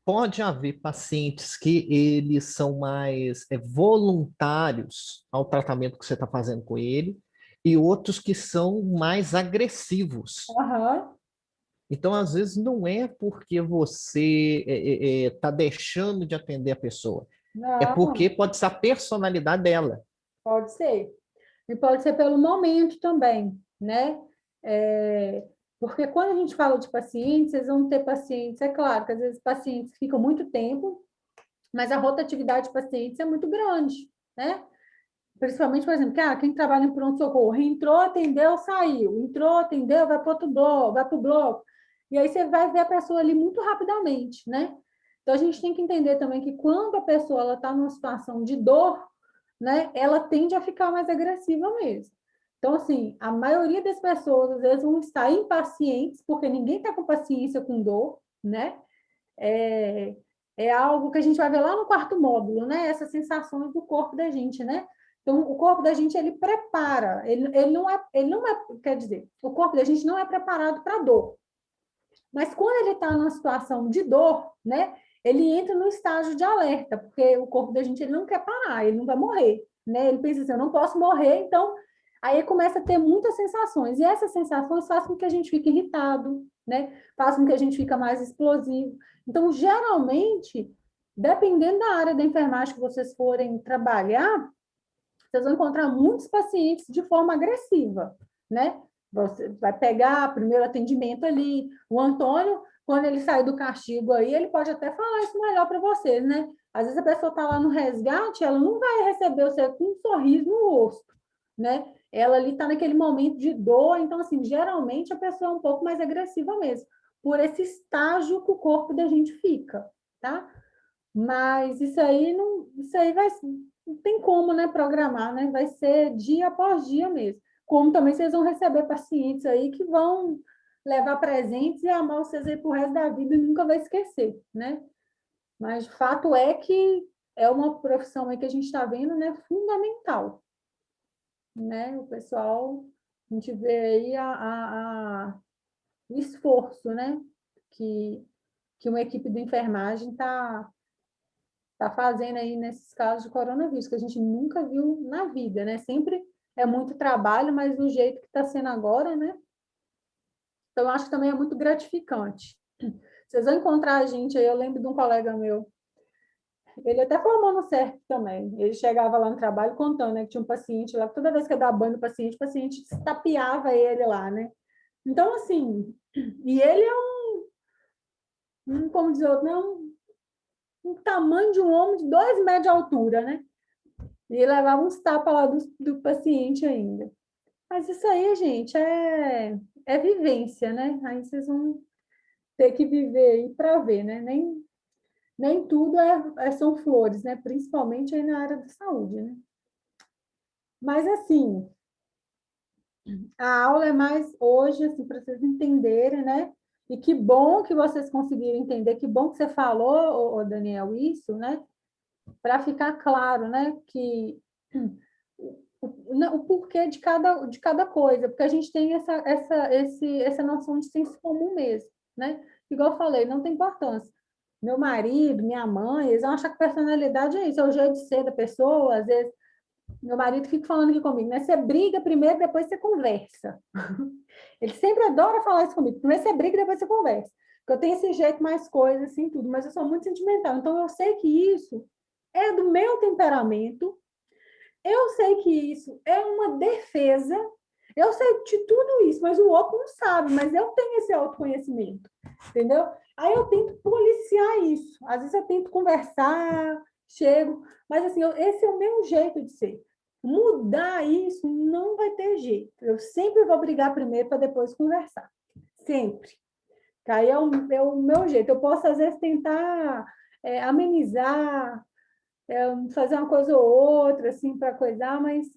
S3: pode haver pacientes que eles são mais voluntários ao tratamento que você está fazendo com ele, e outros que são mais agressivos.
S1: Aham.
S3: Então, às vezes, não é porque você está deixando de atender a pessoa, é
S1: Não,
S3: porque pode ser a personalidade dela.
S1: pode ser. E pode ser pelo momento também, né? Porque quando a gente fala de pacientes, vocês vão ter pacientes, é claro que às vezes pacientes ficam muito tempo, mas a rotatividade de pacientes é muito grande, né? Principalmente, por exemplo, quem trabalha em pronto-socorro, entrou, atendeu, saiu, entrou, atendeu, vai para outro bloco, vai para o bloco. E aí você vai ver a pessoa ali muito rapidamente, né? Então, a gente tem que entender também que quando a pessoa está numa situação de dor, né, ela tende a ficar mais agressiva mesmo. Então, assim, a maioria das pessoas, às vezes, vão estar impacientes, porque ninguém está com paciência com dor, né? É algo que a gente vai ver lá no quarto módulo, né? Essas sensações do corpo da gente, né? Então, o corpo da gente, ele prepara, ele não é, quer dizer, o corpo da gente não é preparado para dor. Mas quando ele está numa situação de dor, né? Ele entra no estágio de alerta, porque o corpo da gente ele não quer parar, ele não vai morrer, né? Ele pensa assim, eu não posso morrer, então aí começa a ter muitas sensações, e essas sensações fazem com que a gente fique irritado, né? Fazem com que a gente fique mais explosivo. Então, geralmente, dependendo da área da enfermagem que vocês forem trabalhar, vocês vão encontrar muitos pacientes de forma agressiva, né? Você vai pegar primeiro atendimento ali. O Antônio, quando ele sai do castigo aí, ele pode até falar isso melhor para vocês, né? Às vezes a pessoa está lá no resgate, ela não vai receber você com um sorriso no rosto, né? Ela ali está naquele momento de dor, então, assim, geralmente a pessoa é um pouco mais agressiva mesmo, por esse estágio que o corpo da gente fica, tá? Mas isso aí não tem como, né, programar, né? Vai ser dia após dia mesmo. Como também vocês vão receber pacientes aí que vão levar presentes e amar vocês aí pro resto da vida e nunca vai esquecer, né? Mas o fato é que é uma profissão aí que a gente está vendo, né, fundamental, né? O pessoal, a gente vê aí o esforço, né, que uma equipe de enfermagem está fazendo aí nesses casos de coronavírus, que a gente nunca viu na vida, né? Sempre é muito trabalho, mas do jeito que está sendo agora, né? Então, eu acho que também é muito gratificante. Vocês vão encontrar a gente aí, eu lembro de um colega meu, ele até formou no CERP também, ele chegava lá no trabalho contando, né, que tinha um paciente lá, toda vez que eu dava banho no paciente, o paciente tapeava ele lá, né? Então, assim, e ele é como dizer, não, um tamanho de um homem de 2 metros de altura, né? E levava uns tapas lá do paciente ainda. Mas isso aí, gente, é vivência, né? Aí vocês vão ter que viver aí para ver, né? Nem tudo são flores, né? Principalmente aí na área da saúde, né? Mas, assim, a aula é mais hoje, assim, para vocês entenderem, né? E que bom que vocês conseguiram entender, que bom que você falou, Daniel, isso, né? Para ficar claro, né? Que o porquê de cada coisa, porque a gente tem essa noção de senso comum mesmo, né? Igual eu falei, não tem importância. Meu marido, minha mãe, eles vão achar que personalidade é isso, é o jeito de ser da pessoa, às vezes. Meu marido fica falando aqui comigo, né? Você briga primeiro, depois você conversa. Ele sempre adora falar isso comigo. Primeiro você briga, depois você conversa. Porque eu tenho esse jeito mais coisa, assim, tudo, mas eu sou muito sentimental. Então, eu sei que isso é do meu temperamento. Eu sei que isso é uma defesa. Eu sei de tudo isso, mas o outro não sabe. Mas eu tenho esse autoconhecimento, entendeu? Aí eu tento policiar isso. Às vezes eu tento conversar, chego, mas assim, esse é o meu jeito de ser. Mudar isso não vai ter jeito. Eu sempre vou brigar primeiro para depois conversar. Sempre. Que aí é o meu jeito. Eu posso, às vezes, tentar amenizar, fazer uma coisa ou outra, assim, para coisar, mas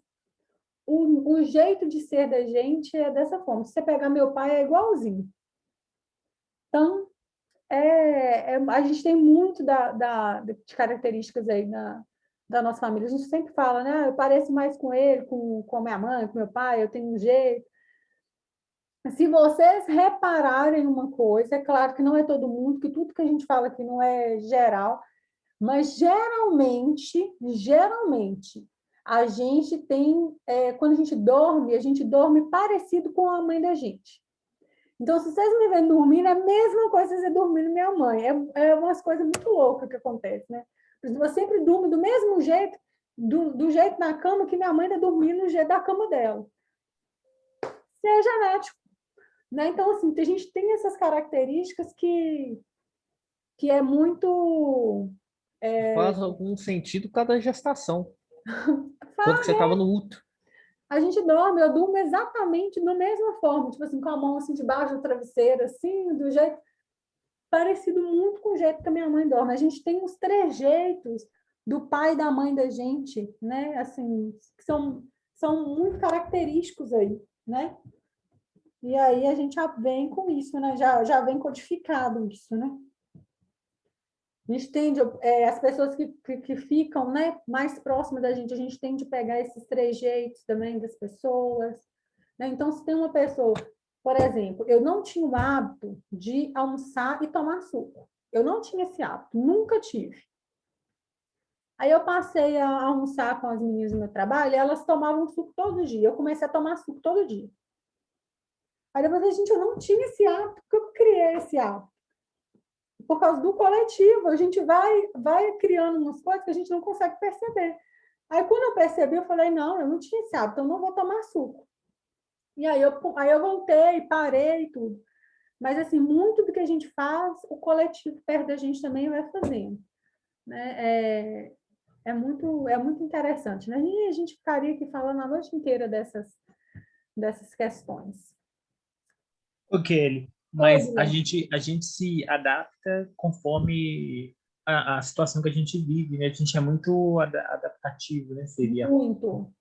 S1: o jeito de ser da gente é dessa forma. Se você pegar meu pai, é igualzinho. Então, a gente tem muito de características aí da nossa família. A gente sempre fala, né? Eu pareço mais com ele, com a minha mãe, com meu pai, eu tenho um jeito. Se vocês repararem uma coisa, é claro que não é todo mundo, que tudo que a gente fala aqui não é geral, mas geralmente, a gente tem, quando a gente dorme parecido com a mãe da gente. Então, se vocês me verem dormindo, é a mesma coisa que você dormindo minha mãe. É umas coisas muito loucas que acontecem, né? Eu sempre durmo do mesmo jeito, do jeito na cama que minha mãe está dormindo no jeito da cama dela. Isso é genético, né? Então, assim, a gente tem essas características que é muito...
S3: Faz algum sentido cada gestação. Quando você estava no útero.
S1: A gente dorme, eu durmo exatamente da mesma forma, tipo assim, com a mão assim debaixo do travesseiro, assim, do jeito parecido muito com o jeito que a minha mãe dorme. A gente tem os trejeitos do pai e da mãe da gente, né? Assim, que são muito característicos aí, né? E aí a gente já vem com isso, né? Já vem codificado isso, né? A gente tende, as pessoas que ficam, né, mais próximas da gente, a gente tende a pegar esses trejeitos também das pessoas, né? Então, se tem uma pessoa, por exemplo, eu não tinha o hábito de almoçar e tomar suco. Eu não tinha esse hábito, nunca tive. Aí eu passei a almoçar com as meninas do meu trabalho e elas tomavam suco todo dia. Eu comecei a tomar suco todo dia. Aí depois a gente, eu não tinha esse hábito, porque eu criei esse hábito. Por causa do coletivo, a gente vai criando umas coisas que a gente não consegue perceber. Aí, quando eu percebi, eu falei, não, eu não tinha esse hábito, eu não vou tomar suco. E aí eu voltei, parei e tudo. Mas, assim, muito do que a gente faz, o coletivo perto da gente também vai fazendo. Né? É muito interessante. Né? E a gente ficaria aqui falando a noite inteira dessas questões.
S6: Ô, Kelly, mas a gente se adapta conforme a situação que a gente vive, né? A gente é muito adaptativo, né? Seria.
S1: Muito.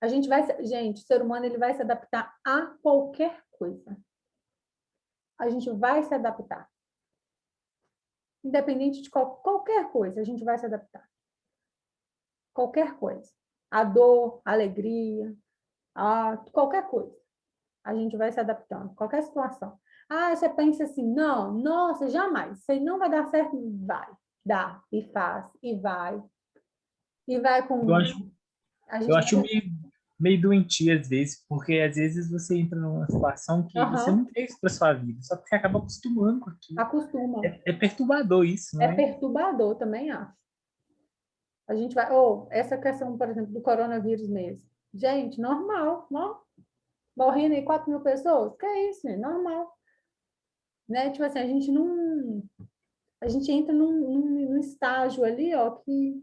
S1: Gente, o ser humano ele vai se adaptar a qualquer coisa. A gente vai se adaptar. Independente de qualquer coisa, a gente vai se adaptar. Qualquer coisa. A dor, a alegria, qualquer coisa. A gente vai se adaptando, qualquer situação. Você pensa assim, não, nossa, jamais, isso aí não vai dar certo, vai, dá, e faz, e vai com...
S6: Eu acho meio doentio às vezes, porque às vezes você entra numa situação que você não quer isso para sua vida, só que você acaba acostumando com aquilo.
S1: Acostuma.
S6: É perturbador isso, né?
S1: É perturbador, também acho. A gente vai... essa questão, por exemplo, do coronavírus mesmo. Gente, normal, não? Morrendo aí 4 mil pessoas? Que é isso, né? Normal. Né? Tipo assim, a gente não... A gente entra num estágio ali, que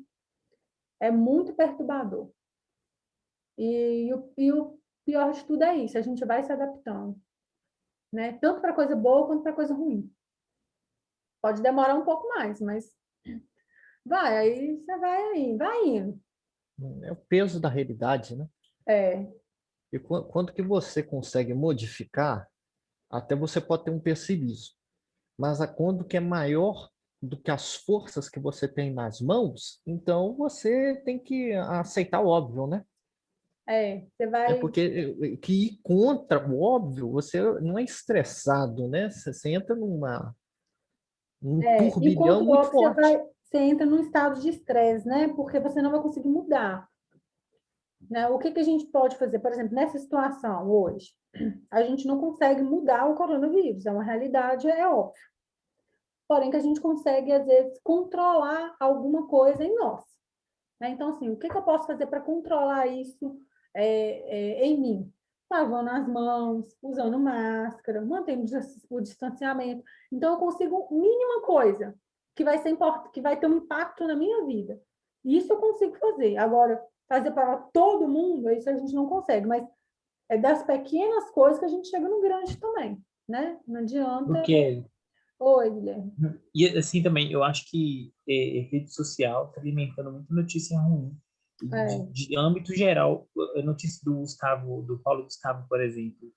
S1: é muito perturbador. E o pior de tudo é isso, a gente vai se adaptando. Né? Tanto para coisa boa quanto para coisa ruim. Pode demorar um pouco mais, mas aí você vai indo.
S3: É o peso da realidade, né? E quando que você consegue modificar, até você pode ter um pessimismo. Mas quando que é maior do que as forças que você tem nas mãos, então você tem que aceitar o óbvio, né?
S1: Você vai...
S3: Porque que ir contra o óbvio, você não é estressado, né? Você entra num
S1: E
S3: turbilhão
S1: contra o
S3: muito
S1: óbvio,
S3: forte.
S1: você entra num estado de estresse, né? Porque você não vai conseguir mudar. Né? O que a gente pode fazer? Por exemplo, nessa situação hoje, a gente não consegue mudar o coronavírus, é uma realidade, é óbvio. Porém, que a gente consegue, às vezes, controlar alguma coisa em nós. Né? Então, assim, o que eu posso fazer para controlar isso em mim? Lavando as mãos, usando máscara, mantendo o distanciamento. Então, eu consigo mínima coisa que vai ser que vai ter um impacto na minha vida. Isso eu consigo fazer. Agora, fazer para todo mundo, isso a gente não consegue, mas é das pequenas coisas que a gente chega no grande também, né? Não adianta.
S6: Porque,
S1: Oi, Guilherme.
S6: e assim também, eu acho que rede social está alimentando muita notícia ruim. De âmbito geral, a notícia do Paulo Gustavo, por exemplo,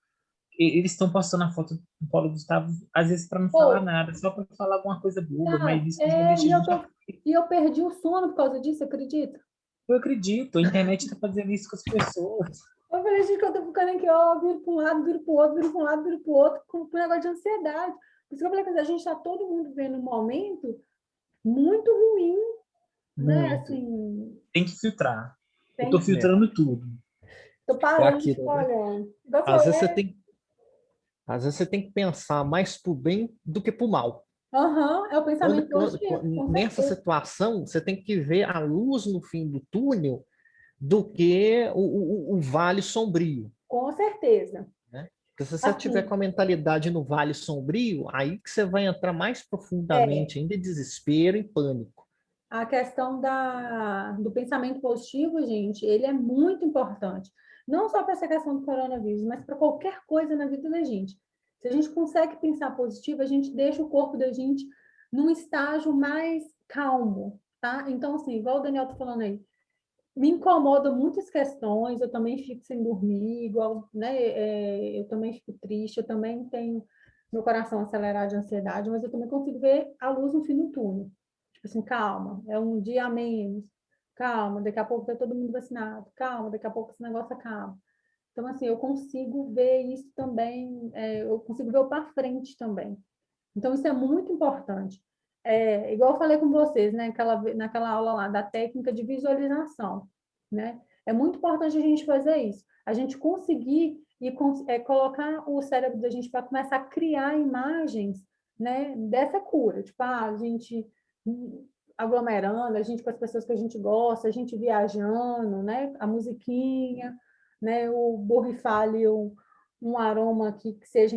S6: eles estão postando a foto do Paulo Gustavo, às vezes para não falar nada, só para falar alguma coisa boba, mas isso não deixa a gente...
S1: E eu perdi o sono por causa disso, acredita?
S6: Eu acredito, a internet está fazendo isso com as pessoas.
S1: Eu falei, gente, que eu tô ficando aqui, ó, viro para um lado, viro para o outro, viro para um lado, viro para o outro, com um negócio de ansiedade. Por isso que eu falei que a gente está todo mundo vendo um momento muito ruim, né? Assim,
S6: tem que filtrar. Eu tô filtrando tudo.
S1: Tô parando, olhando.
S3: Às vezes você tem que pensar mais pro bem do que pro mal.
S1: É o pensamento positivo.
S3: Nessa situação, você tem que ver a luz no fim do túnel do que o vale sombrio.
S1: Com certeza.
S3: Né? Porque se você estiver com a mentalidade no vale sombrio, aí que você vai entrar mais profundamente ainda em desespero e pânico.
S1: A questão do pensamento positivo, gente, ele é muito importante. Não só para essa questão do coronavírus, mas para qualquer coisa na vida da gente. Se a gente consegue pensar positivo, a gente deixa o corpo da gente num estágio mais calmo, tá? Então, assim, igual o Daniel tá falando aí, me incomoda muitas questões, eu também fico sem dormir, igual, né? Eu também fico triste, eu também tenho meu coração acelerado de ansiedade, mas eu também consigo ver a luz no fim do túnel. Tipo assim, calma, é um dia a menos, calma, daqui a pouco tá todo mundo vacinado, calma, daqui a pouco esse negócio acaba. Então, assim, eu consigo ver isso também, eu consigo ver o para frente também. Então, isso é muito importante. Igual eu falei com vocês, né, naquela aula lá, da técnica de visualização, né? É muito importante a gente fazer isso. A gente conseguir colocar o cérebro da gente para começar a criar imagens, né, dessa cura. Tipo, a gente aglomerando, a gente com as pessoas que a gente gosta, a gente viajando, né? A musiquinha, né? O borrifar ali um aroma aqui que seja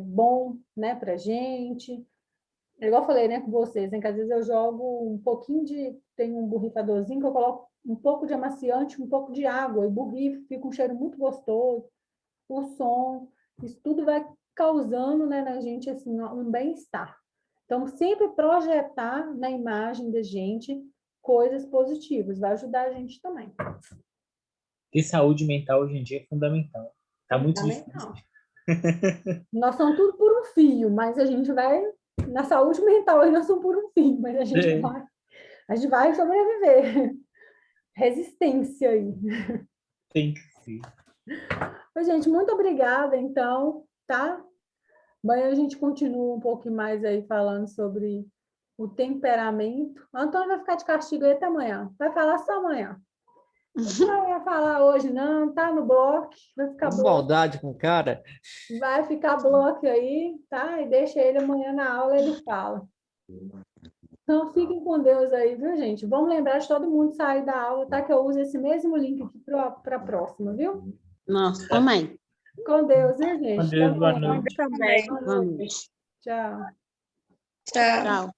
S1: bom, né, pra gente. Igual eu falei, né, com vocês, né, que às vezes eu jogo um pouquinho tem um borrifadorzinho que eu coloco um pouco de amaciante, um pouco de água, e borrifo, fica um cheiro muito gostoso, o som, isso tudo vai causando, né, na gente, assim, um bem-estar. Então, sempre projetar na imagem da gente coisas positivas, vai ajudar a gente também.
S6: Ter saúde mental hoje em dia é fundamental. Tá muito difícil.
S1: Nós somos tudo por um fio, mas a gente vai... Na saúde mental, aí nós somos por um fio, mas a gente vai sobreviver. Resistência aí.
S6: Tem que ser.
S1: Mas, gente, muito obrigada, então, tá? Amanhã a gente continua um pouquinho mais aí falando sobre o temperamento. O Antônio vai ficar de castigo aí até amanhã. Vai falar só amanhã. Não vai falar hoje, não. Tá no bloco. Vai ficar bloco.
S3: Maldade com o cara.
S1: Vai ficar bloco aí, tá? E deixa ele amanhã na aula, ele fala. Então, fiquem com Deus aí, viu, gente? Vamos lembrar de todo mundo sair da aula, tá? Que eu uso esse mesmo link aqui para a próxima, viu?
S8: Nossa, também.
S1: Com Deus, viu, gente?
S6: Com Deus, boa noite.
S10: Também.
S1: Boa noite. Tchau.
S2: Tchau.